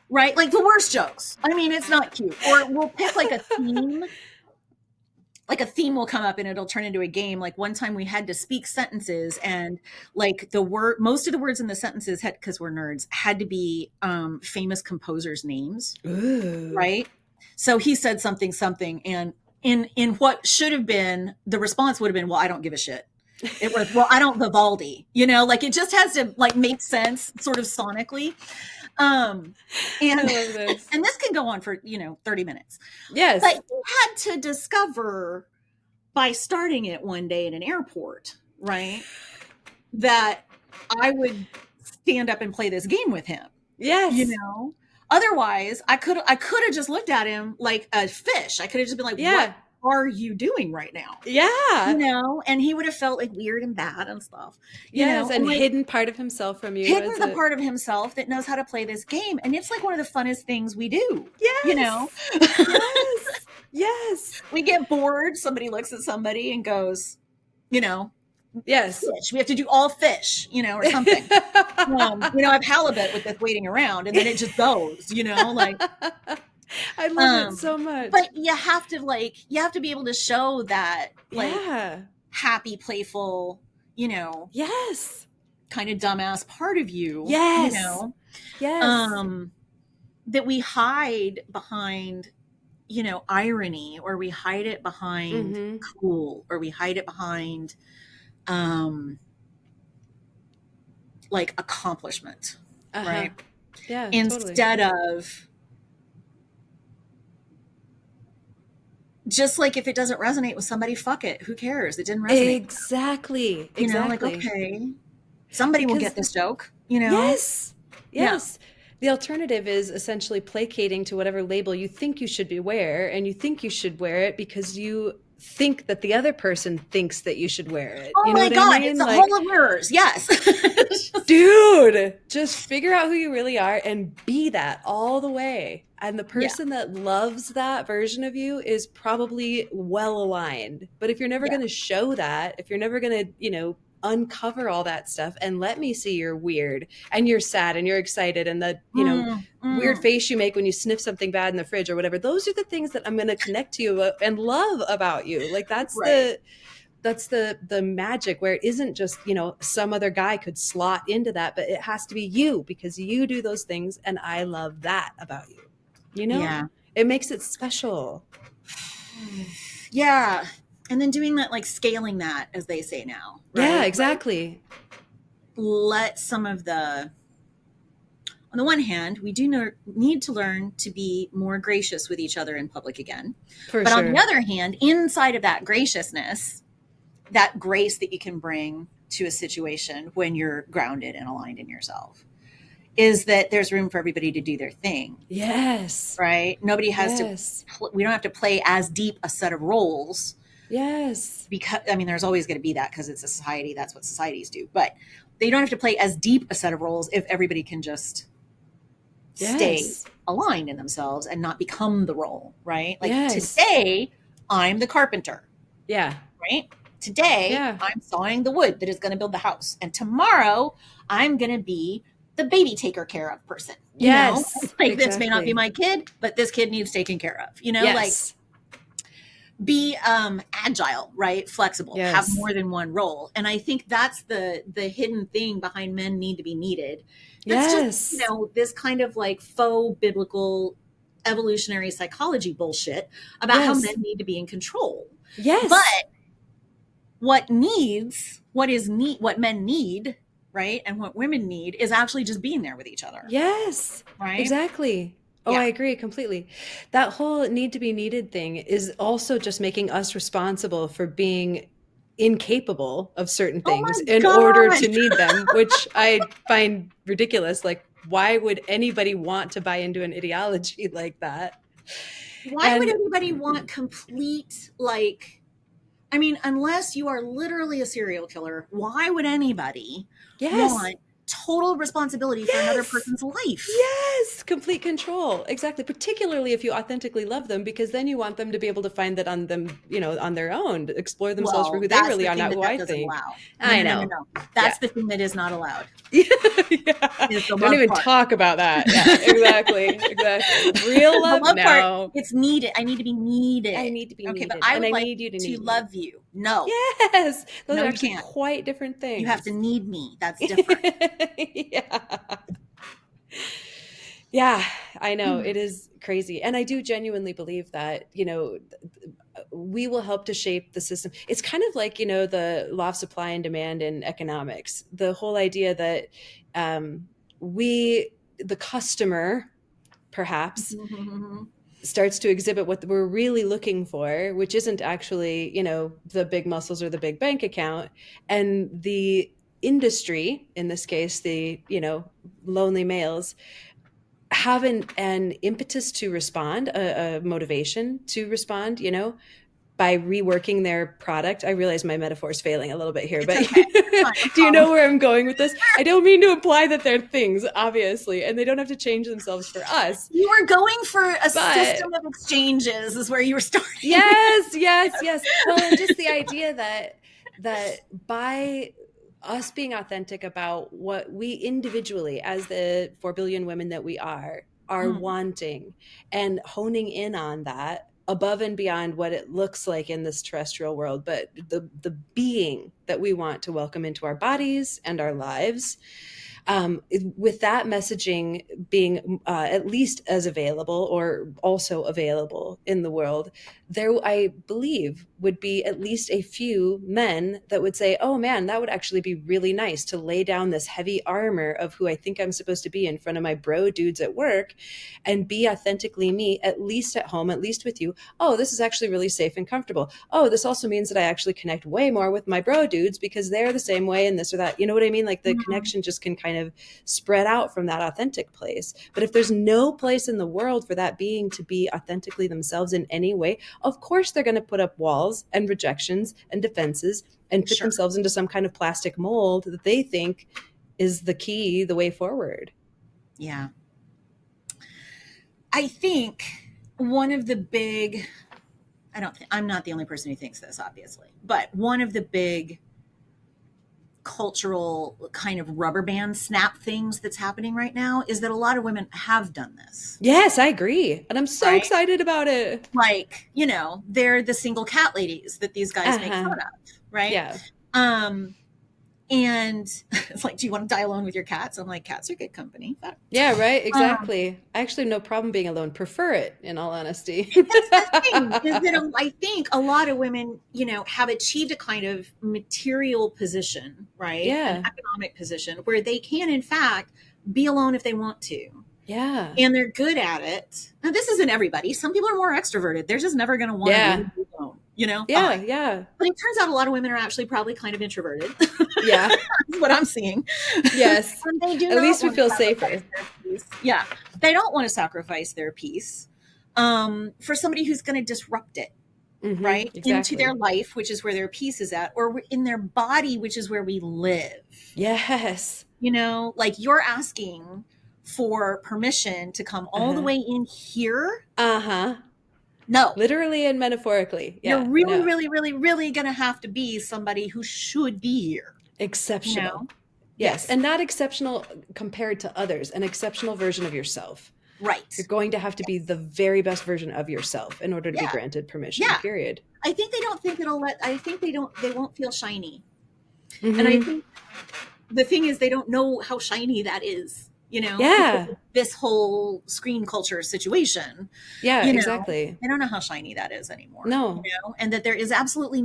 right? Like the worst jokes. I mean, it's not cute. Or we'll pick like a theme. Like a theme will come up and it'll turn into a game. Like one time we had to speak sentences, and like most of the words in the sentences had, because we're nerds, had to be famous composers' names. Ooh. Right? So he said something, and in what should have been, the response would have been, well, I don't give a shit. It was, well, I don't Vivaldi, you know, like it just has to like make sense sort of sonically. And this can go on for, you know, 30 minutes. Yes. But he had to discover by starting it one day in an airport, right, that I would stand up and play this game with him. Yes. You know? Otherwise, I could have just looked at him like a fish. I could have just been like, what are you doing right now? Yeah. You know, and he would have felt like weird and bad and stuff. Yes, and like, hidden part of himself from you. Hidden the part of himself that knows how to play this game. And it's like one of the funnest things we do. Yes. You know? Yes. We get bored. Somebody looks at somebody and goes, you know, yes, fish. We have to do all fish, you know, or something. You know, I have halibut with this waiting around, and then it just goes, you know, like. I love it so much. But you have to be able to show that, like, happy, playful, you know, kind of dumbass part of you, you know, that we hide behind, you know, irony, or we hide it behind cool, or we hide it behind like accomplishment, right? Yeah. Instead of just like, if it doesn't resonate with somebody, fuck it. Who cares? It didn't resonate. Exactly. You know, like, okay, somebody will get this joke, you know? Yes. Yeah. The alternative is essentially placating to whatever label you think you should wear, and you think you should wear it because you think that the other person thinks that you should wear it. Oh, you know my God, I mean? it's a whole of mirrors. Yes. Dude, just figure out who you really are and be that all the way. And the person that loves that version of you is probably well aligned. But if you're never going to show that, if you're never going to, uncover all that stuff and let me see you're weird and you're sad and you're excited and the, weird face you make when you sniff something bad in the fridge or whatever, those are the things that I'm going to connect to you and love about you. Like that's the magic, where it isn't just, some other guy could slot into that, but it has to be you because you do those things. And I love that about you. It makes it special. Yeah. And then doing that, like scaling that, as they say now. Right? Yeah, exactly. Let some of on the one hand, we do need to learn to be more gracious with each other in public again. But on the other hand, inside of that graciousness, that grace that you can bring to a situation when you're grounded and aligned in yourself, is that there's room for everybody to do their thing. Yes. Right? Nobody has to, we don't have to play as deep a set of roles. Yes. Because, there's always going to be that because it's a society. That's what societies do. But they don't have to play as deep a set of roles if everybody can just stay aligned in themselves and not become the role, right? Like today, I'm the carpenter. Yeah. Right? Today, I'm sawing the wood that is going to build the house. And tomorrow, I'm going to be the baby taker care of person. You know? Like this may not be my kid, but this kid needs taken care of. Like be agile, right? Flexible, have more than one role. And I think that's the hidden thing behind men need to be needed. That's just, this kind of like faux biblical evolutionary psychology bullshit about how men need to be in control. Yes. But what men need, right, and what women need is actually just being there with each other. Yes. Right? Exactly. Oh, I agree completely. That whole need to be needed thing is also just making us responsible for being incapable of certain things in order to need them, which I find ridiculous. Like, why would anybody want to buy into an ideology like that? Why would anybody want complete, like, unless you are literally a serial killer, why would anybody want total responsibility for another person's life? Yes, complete control. Exactly. Particularly if you authentically love them, because then you want them to be able to find that on them, on their own, to explore themselves for who they really are, not who I think. I know. No. That's the thing that is not allowed. Don't even talk about that. Yeah, exactly. Real love, the love part, it's needed. I need to be needed. I need to be needed. But I would like need you to love you. No. Yes. Those are actually quite different things. You have to need me. That's different. Yeah, I know. It is crazy. And I do genuinely believe that, we will help to shape the system. It's kind of like, the law of supply and demand in economics. The whole idea that the customer, perhaps, starts to exhibit what we're really looking for, which isn't actually, the big muscles or the big bank account. And the industry, in this case, the, lonely males, have an impetus to respond, a motivation to respond, by reworking their product. I realize my metaphor is failing a little bit here, but do you know where I'm going with this? I don't mean to imply that they're things, obviously, and they don't have to change themselves for us. You were going for a system of exchanges is where you were starting. Yes. Well, and just the idea that by us being authentic about what we individually, as the 4 billion women that we are wanting, and honing in on that above and beyond what it looks like in this terrestrial world, but the being that we want to welcome into our bodies and our lives, with that messaging being at least as available or also available in the world, there, I believe, would be at least a few men that would say, oh man, that would actually be really nice to lay down this heavy armor of who I think I'm supposed to be in front of my bro dudes at work and be authentically me, at least at home, at least with you. Oh, this is actually really safe and comfortable. Oh, this also means that I actually connect way more with my bro dudes because they're the same way and this or that. You know what I mean? Like the connection just can kind of spread out from that authentic place. But if there's no place in the world for that being to be authentically themselves in any way, of course they're going to put up walls and rejections and defenses and fit themselves into some kind of plastic mold that they think is the key, the way forward. Yeah. I think one of the big, I'm not the only person who thinks this, obviously, but one of the big cultural kind of rubber band snap things that's happening right now is that a lot of women have done this. Yes, I agree. And I'm so right? excited about it. Like, they're the single cat ladies that these guys make fun of, right? Yeah. And it's like, do you want to die alone with your cats? I'm like, cats are good company. Yeah, right. Exactly. I actually have no problem being alone. Prefer it, in all honesty. That's the thing, is that I think a lot of women, have achieved a kind of material position, right? An Yeah. economic position where they can, in fact, be alone if they want to. Yeah. And they're good at it. Now, this isn't everybody. Some people are more extroverted. They're just never going to want to be alone, Yeah. Fine. Yeah. But it turns out a lot of women are actually probably kind of introverted. Yeah. That's what I'm seeing. Yes. And they do At not least we want to feel sacrifice safer. their peace. Yeah. They don't want to sacrifice their peace for somebody who's going to disrupt it, right? Exactly. Into their life, which is where their peace is at, or in their body, which is where we live. Yes. Like you're asking for permission to come all the way in here. No. Literally and metaphorically. Yeah. You're really, really, really, really going to have to be somebody who should be here. Exceptional. Yes. And not exceptional compared to others, an exceptional version of yourself. Right. You're going to have to be the very best version of yourself in order to be granted permission, period. I think they don't think they won't feel shiny. And I think the thing is, they don't know how shiny that is, this whole screen culture situation. Yeah, exactly. They don't know how shiny that is anymore. No. And that there is absolutely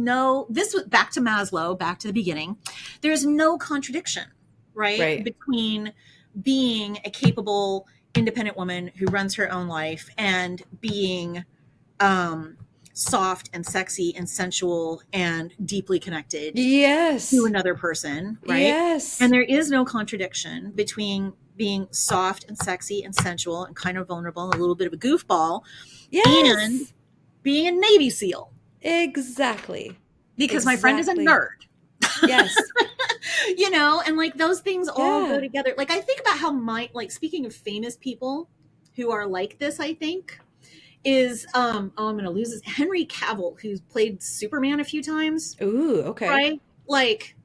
this was back to Maslow, back to the beginning. There's no contradiction, right? Between being a capable, independent woman who runs her own life and being soft and sexy and sensual and deeply connected to another person, right? Yes. And there is no contradiction between being soft and sexy and sensual and kind of vulnerable and a little bit of a goofball and being a Navy SEAL. Exactly. Because my friend is a nerd. Yes. And like those things all go together. Like I think about how speaking of famous people who are like this, I think is I'm going to lose this, Henry Cavill, who's played Superman a few times. Ooh, okay. Right? Like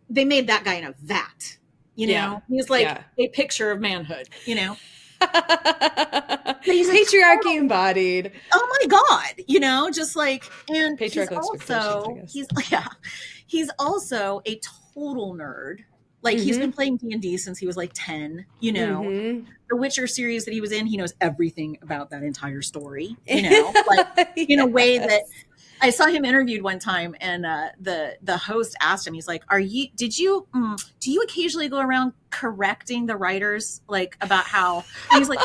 they made that guy in a vat, he's like a picture of manhood, But he's patriarchy embodied. Oh my God, just like, and patriarchal he's also a total nerd. Like he's been playing D&D since he was like 10, The Witcher series that he was in, he knows everything about that entire story, like in a way that I saw him interviewed one time, and the host asked him, he's like, do you occasionally go around correcting the writers, like about how, and he's like,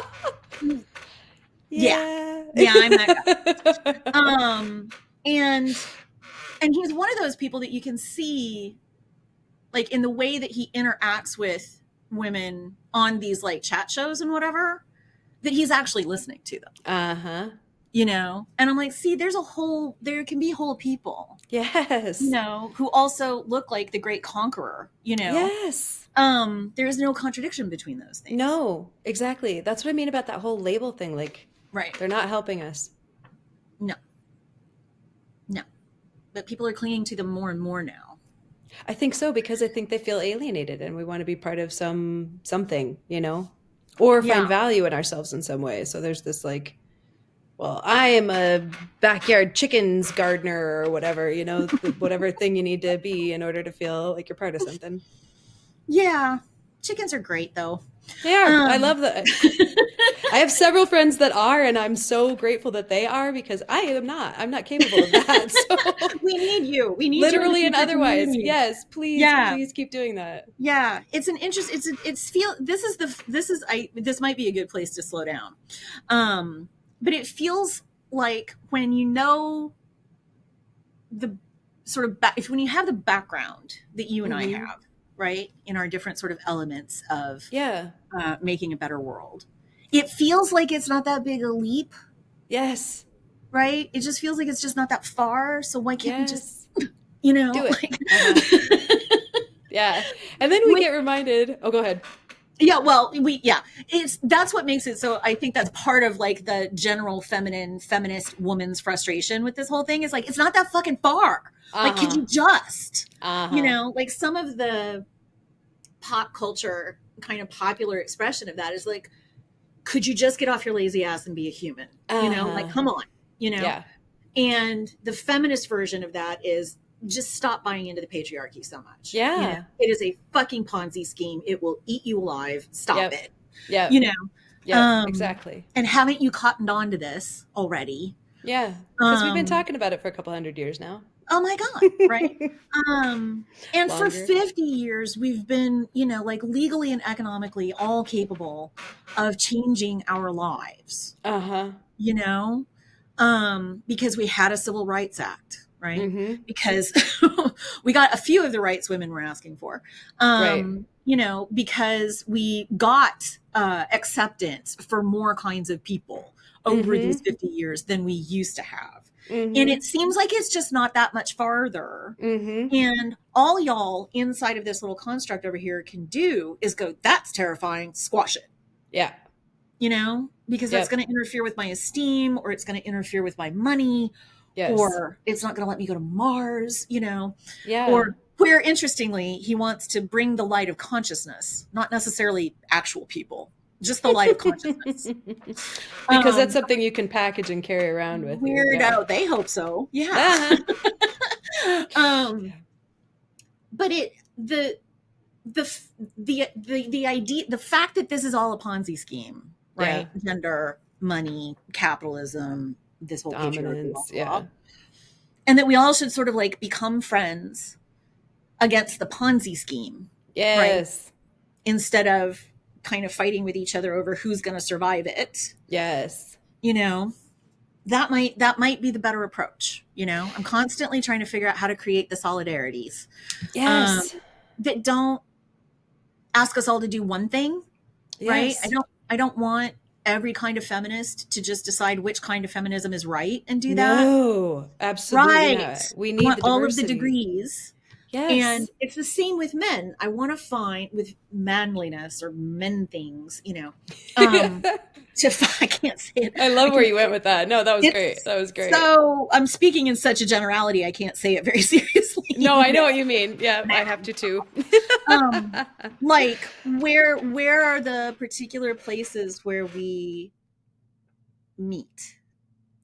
yeah, I'm that guy. And he's one of those people that you can see, like in the way that he interacts with women on these like chat shows and whatever, that he's actually listening to them. And I'm like, see, there can be whole people. Yes. Who also look like the great conqueror, Yes. There's no contradiction between those things. No, exactly. That's what I mean about that whole label thing. Like, they're not helping us. No. But people are clinging to them more and more now. I think so, because I think they feel alienated and we want to be part of something, or find value in ourselves in some way. So there's this like, well, I am a backyard chickens gardener or whatever, whatever thing you need to be in order to feel like you're part of something. Yeah. Chickens are great though. They are. I love that. I have several friends that are, and I'm so grateful that they are, because I'm not capable of that. So we need you. We need literally you and otherwise. Yes, please, please keep doing that. Yeah. It's an interest. This might be a good place to slow down. But it feels like when the sort of when you have the background that you and I have, right, in our different sort of elements of making a better world, it feels like it's not that big a leap. Yes. Right? It just feels like it's just not that far. So why can't we just, do it? Yeah. And then we get reminded. Oh, go ahead. Yeah, well, that's what makes it so. I think that's part of like the general feminist woman's frustration with this whole thing is like it's not that fucking far. Like, could Uh-huh. you just, Uh-huh. like some of the pop culture kind of popular expression of that is like, could you just get off your lazy ass and be a human? Like, Uh-huh. come on, you know? Yeah. And the feminist version of that is just stop buying into the patriarchy so much. Yeah. It is a fucking Ponzi scheme. It will eat you alive. Stop Yep. it. You Yep. know, Yep. Exactly. and haven't you cottoned on to this already? Yeah. Because we've been Um, talking about it for a couple hundred years now. oh my God, right? And for Longer. 50 years, we've been, like legally and economically all capable of changing our lives, Uh-huh. you know, because we had a Civil Rights Act, right? Mm-hmm. Because we got a few of the rights women were asking for, Right. because we got acceptance for more kinds of people over these Mm-hmm. 50 years than we used to have. And Mm-hmm. it seems like it's just not that much farther. Mm-hmm. And all y'all inside of this little construct over here can do is go, that's terrifying, squash it, Yeah. because that's Yep. going to interfere with my esteem, or it's going to interfere with my money, Yes. or it's not going to let me go to Mars, Yeah. or where interestingly, he wants to bring the light of consciousness, not necessarily actual people, just the light of consciousness. Because that's Um, something you can package and carry around with you. Yeah. Weirdo. They hope so. Yeah. Uh-huh. um, Yeah. but the idea, the fact that this is all a Ponzi scheme, Yeah. right? Gender, money, capitalism, this whole patriarchy, blah, Dominance. blah, blah. Yeah. And that we all should sort of like become friends against the Ponzi scheme, right? Yes. Instead of kind of fighting with each other over who's going to survive it, Yes. you know, that might be the better approach. I'm constantly trying to figure out how to create the solidarities um, Yes. that don't ask us all to do one thing, right? I Yes. don't I don't want every kind of feminist to just decide which kind of feminism is right and do that. No, absolutely Right. not. We I need want the all of the diversity. degrees. And Yes. it's the same with men. I want to find with manliness or men things, um, I can't say it. I love I where can you went with that. No, that was great. It's That was great. so I'm speaking in such a generality. I can't say it very No, seriously. I know what you mean. Yeah, I have to too. um, like where are the particular places where we meet, right?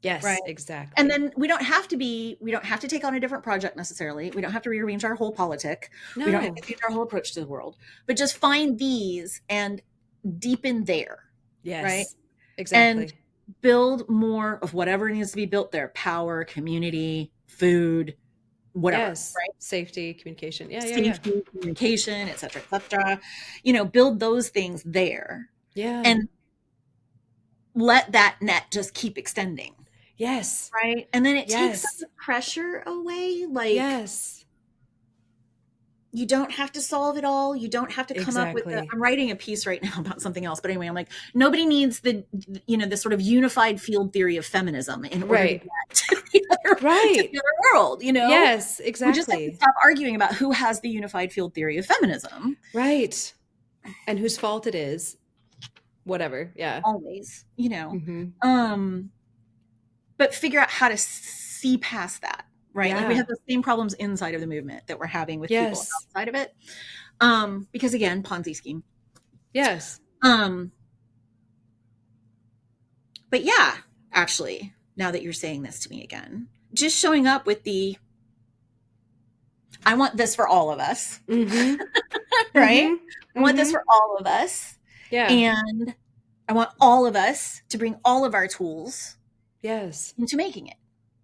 Yes, And exactly. then we don't have to take on a different project necessarily. We don't have to rearrange our whole politic. We don't have to No. change our whole approach to the world, but just find these and deepen there, right? Yes, And exactly. build more of whatever needs to be built there: power, community, food, whatever, Yes, right? safety, communication. Yeah, yeah, yeah. Safety, communication, et cetera, et cetera. Build those things there Yeah. and let that net just keep extending, Yes. right? And then it takes some of Yes. the pressure away. Like, Yes. you don't have to solve it all. You don't have to come up with Exactly. I'm writing a piece right now about something else. But anyway, I'm like, nobody needs the sort of unified field theory of feminism in order to Right. get to Right. the other world. Yes, We just have to exactly. stop arguing about who has the unified field theory of feminism. Right. And whose fault it is. Whatever. Yeah. Always. Hmm. Um, but figure out how to see past that, right? Like we Yeah. have the same problems inside of the movement that we're having with people Yes. outside of it. Because again, Ponzi scheme. Yes. Um, but yeah, actually, now that you're saying this to me again, just showing up with I want this for all of us, Hmm. right? Hmm. I want this Hmm. for all of us. Yeah. And I want all of us to bring all of our tools Yes. into making it,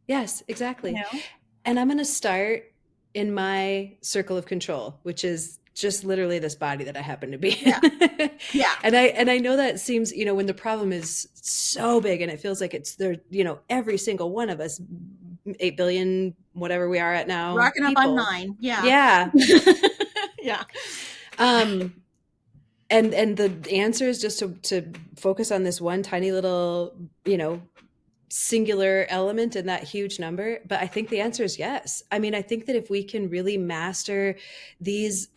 Yes, you exactly. know? And I'm going to start in my circle of control, which is just literally this body that I happen to be Yeah. in. Yeah. And I know that seems, when the problem is so big and it feels like it's there, every single one of us, 8 billion, whatever we are at now, Rocking up on people. 9. Yeah. Yeah. Yeah. Um, and the answer is just to focus on this one tiny little, singular element in that huge number. But I think the answer is yes. I mean, I think that if we can really master these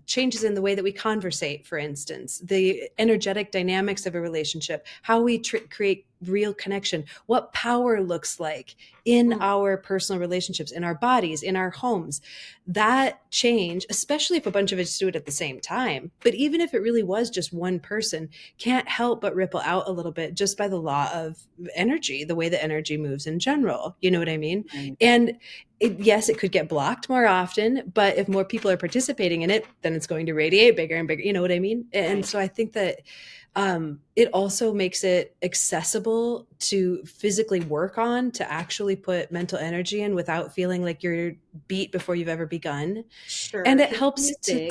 changes in the way that we conversate, for instance, the energetic dynamics of a relationship, how we create real connection, what power looks like in our personal relationships, in our bodies, in our homes. That change, especially if a bunch of us do it at the same time, but even if it really was just one person, can't help but ripple out a little bit just by the law of energy, the way that energy moves in general. You know what I mean? Right. And yes, it could get blocked more often, but if more people are participating in it, then it's going to radiate bigger and bigger. You know what I mean? And Right. so I think that it also makes it accessible to physically work on, to actually put mental energy in without feeling like you're beat before you've ever begun. Sure. And it helps to,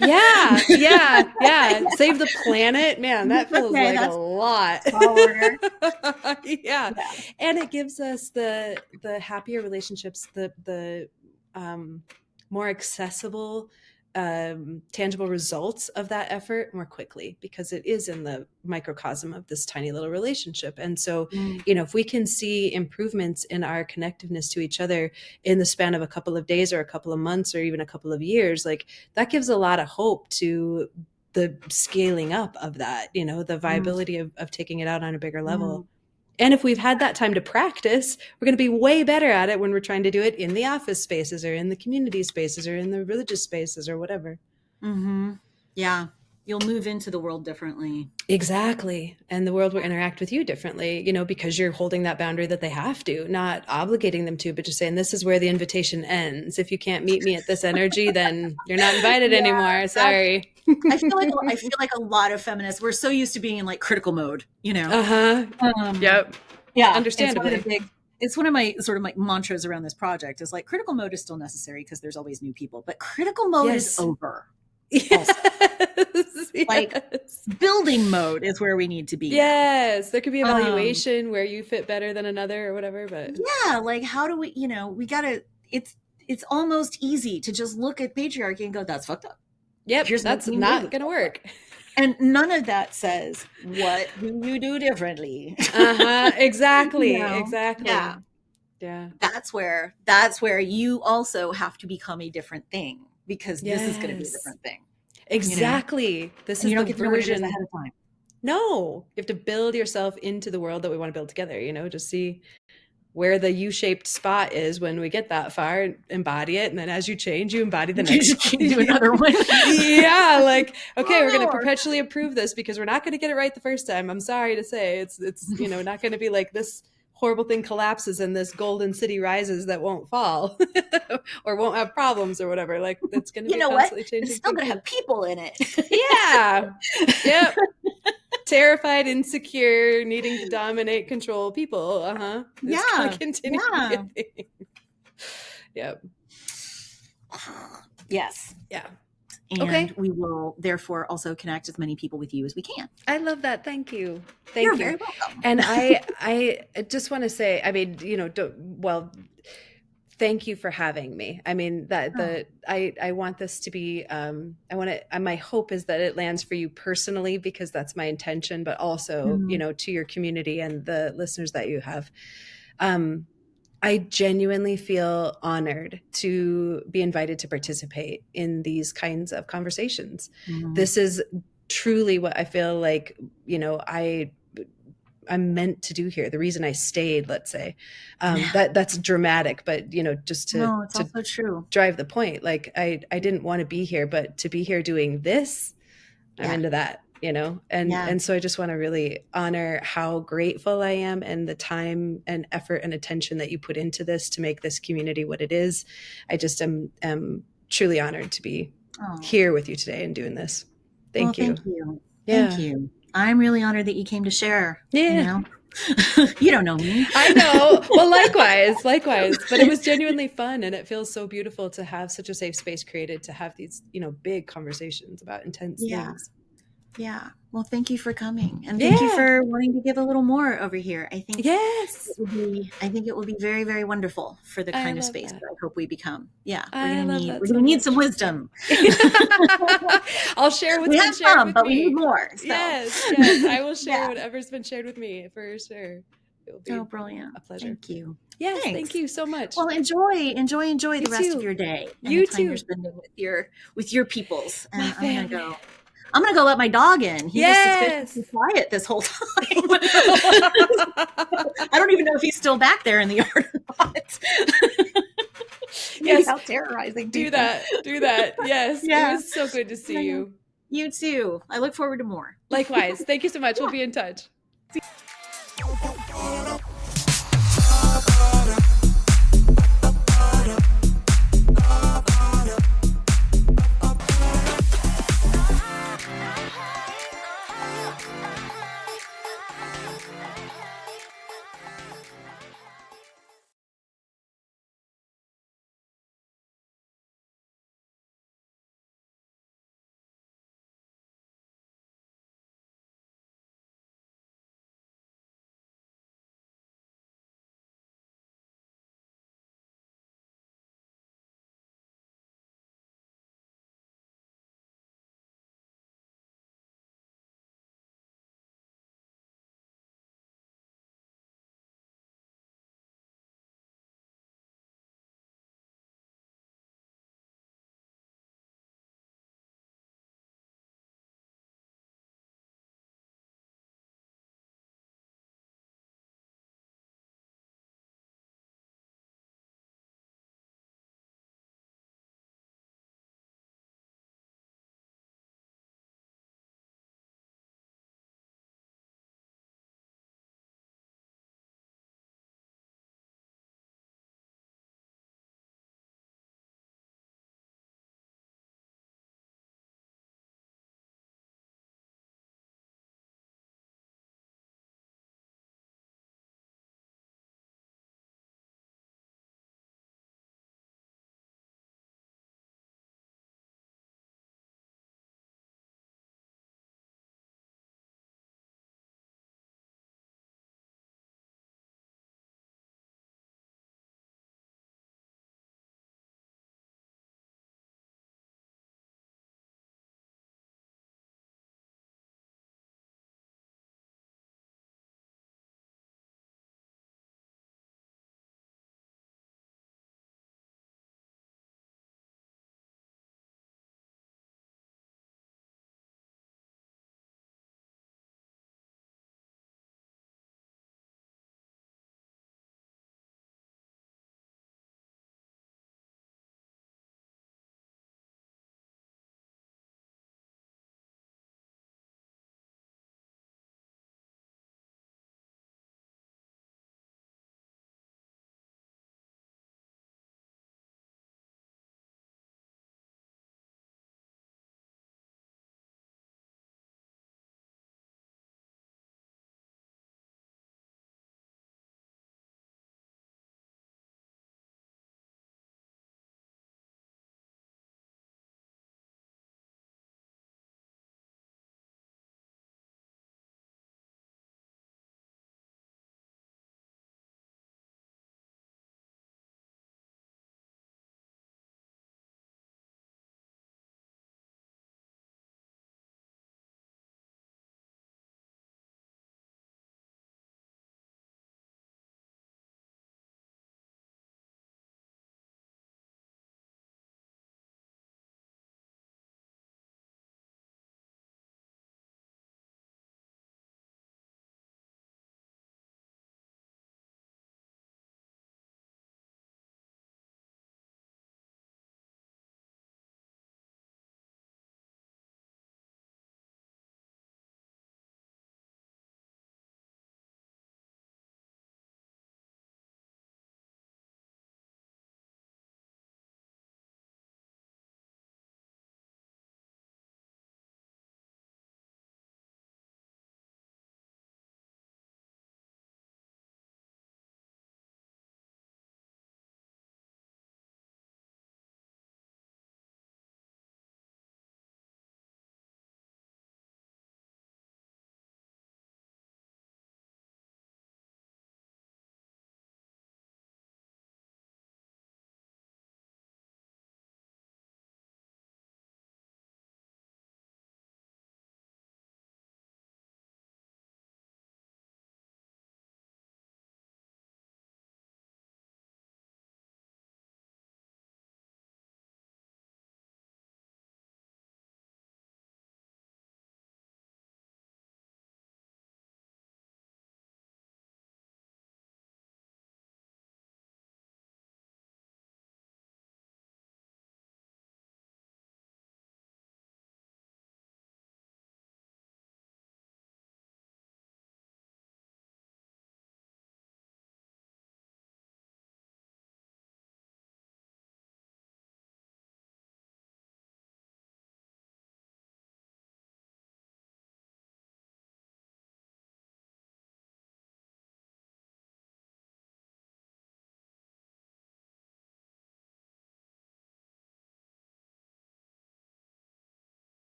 yeah. Save the planet. Man, that feels Okay, like a lot. tall order. Yeah. And it gives us the happier relationships, the more accessible, tangible results of that effort more quickly, because it is in the microcosm of this tiny little relationship. And so, if we can see improvements in our connectiveness to each other in the span of a couple of days or a couple of months or even a couple of years, like that gives a lot of hope to the scaling up of that, the viability of taking it out on a bigger level. And if we've had that time to practice, we're going to be way better at it when we're trying to do it in the office spaces or in the community spaces or in the religious spaces or whatever. Yeah. You'll move into the world differently. Exactly. And the world will interact with you differently, because you're holding that boundary that they have to, not obligating them to, but just saying, this is where the invitation ends. If you can't meet me at this energy, then you're not invited anymore. Sorry. I feel like a lot of feminists, we're so used to being in like critical mode, Yep. Yeah. Understandably. It's one of my sort of like mantras around this project is like critical mode is still necessary because there's always new people, but critical mode is over. Yes. Like building mode is where we need to be. Yes. There could be evaluation where you fit better than another or whatever, but yeah, like how do we, we gotta, it's almost easy to just look at patriarchy and go, that's fucked up. Yep, that's not going to work. And none of that says, what do you do differently? Exactly. Exactly. Yeah. That's where you also have to become a different thing, because this is going to be a different thing. Exactly. This is you don't the get to version ahead of time. No, you have to build yourself into the world that we want to build together, just see where the U-shaped spot is when we get that far, embody it, and then as you change, you embody the next one. Do another one. Yeah, like, okay, we're going to perpetually improve this because we're not going to get it right the first time. I'm sorry to say, it's not going to be like this horrible thing collapses and this golden city rises that won't fall or won't have problems or whatever. Like, it's going to be constantly changing. It's still going to have people in it. Yeah. Yep. Terrified, insecure, needing to dominate, control people. It's gonna continue to be a thing. Yep. Yes. Yeah. And we will therefore also connect as many people with you as we can. I love that. Thank you. You're very welcome. And I just want to say, I mean, thank you for having me. I mean, I want this to be, my hope is that it lands for you personally, because that's my intention, but also, to your community and the listeners that you have. I genuinely feel honored to be invited to participate in these kinds of conversations. This is truly what I feel like, I'm meant to do here. The reason I stayed, let's say, that's dramatic, but just to, it's also true. Drive the point. Like I didn't want to be here, but to be here doing this, I'm into that, and so I just want to really honor how grateful I am and the time and effort and attention that you put into this to make this community what it is. I just am truly honored to be here with you today and doing this. Thank you. Thank you. Yeah. Thank you. I'm really honored that you came to share. Yeah. You don't know me. I know. Well, likewise. But it was genuinely fun, and it feels so beautiful to have such a safe space created to have these, big conversations about intense things. Yeah. Well, thank you for coming, and thank you for wanting to give a little more over here. I think it will be very, very wonderful for the kind of space that I hope we become. Yeah, we're gonna need some wisdom. I'll share what's been shared with me. But we need more. So. Yes, I will share whatever's been shared with me for sure. will be Oh, brilliant. a pleasure. Thank you. Yes, Thanks. thank you so much. Well, enjoy the rest of too. your day and You the time you're too. spending with your peoples. And My I'm gonna family. go. I'm gonna go let my dog in. He was Yes. suspiciously quiet this whole time. I don't even know if he's still back there in the yard or not. Maybe Yes. out terrorizing Do people. that. Do that. Yes. It Yeah. was so good to see you. You too. I look forward to more. Likewise. Thank you so much. We'll be in touch.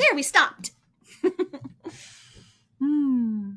There, we stopped. Hmm.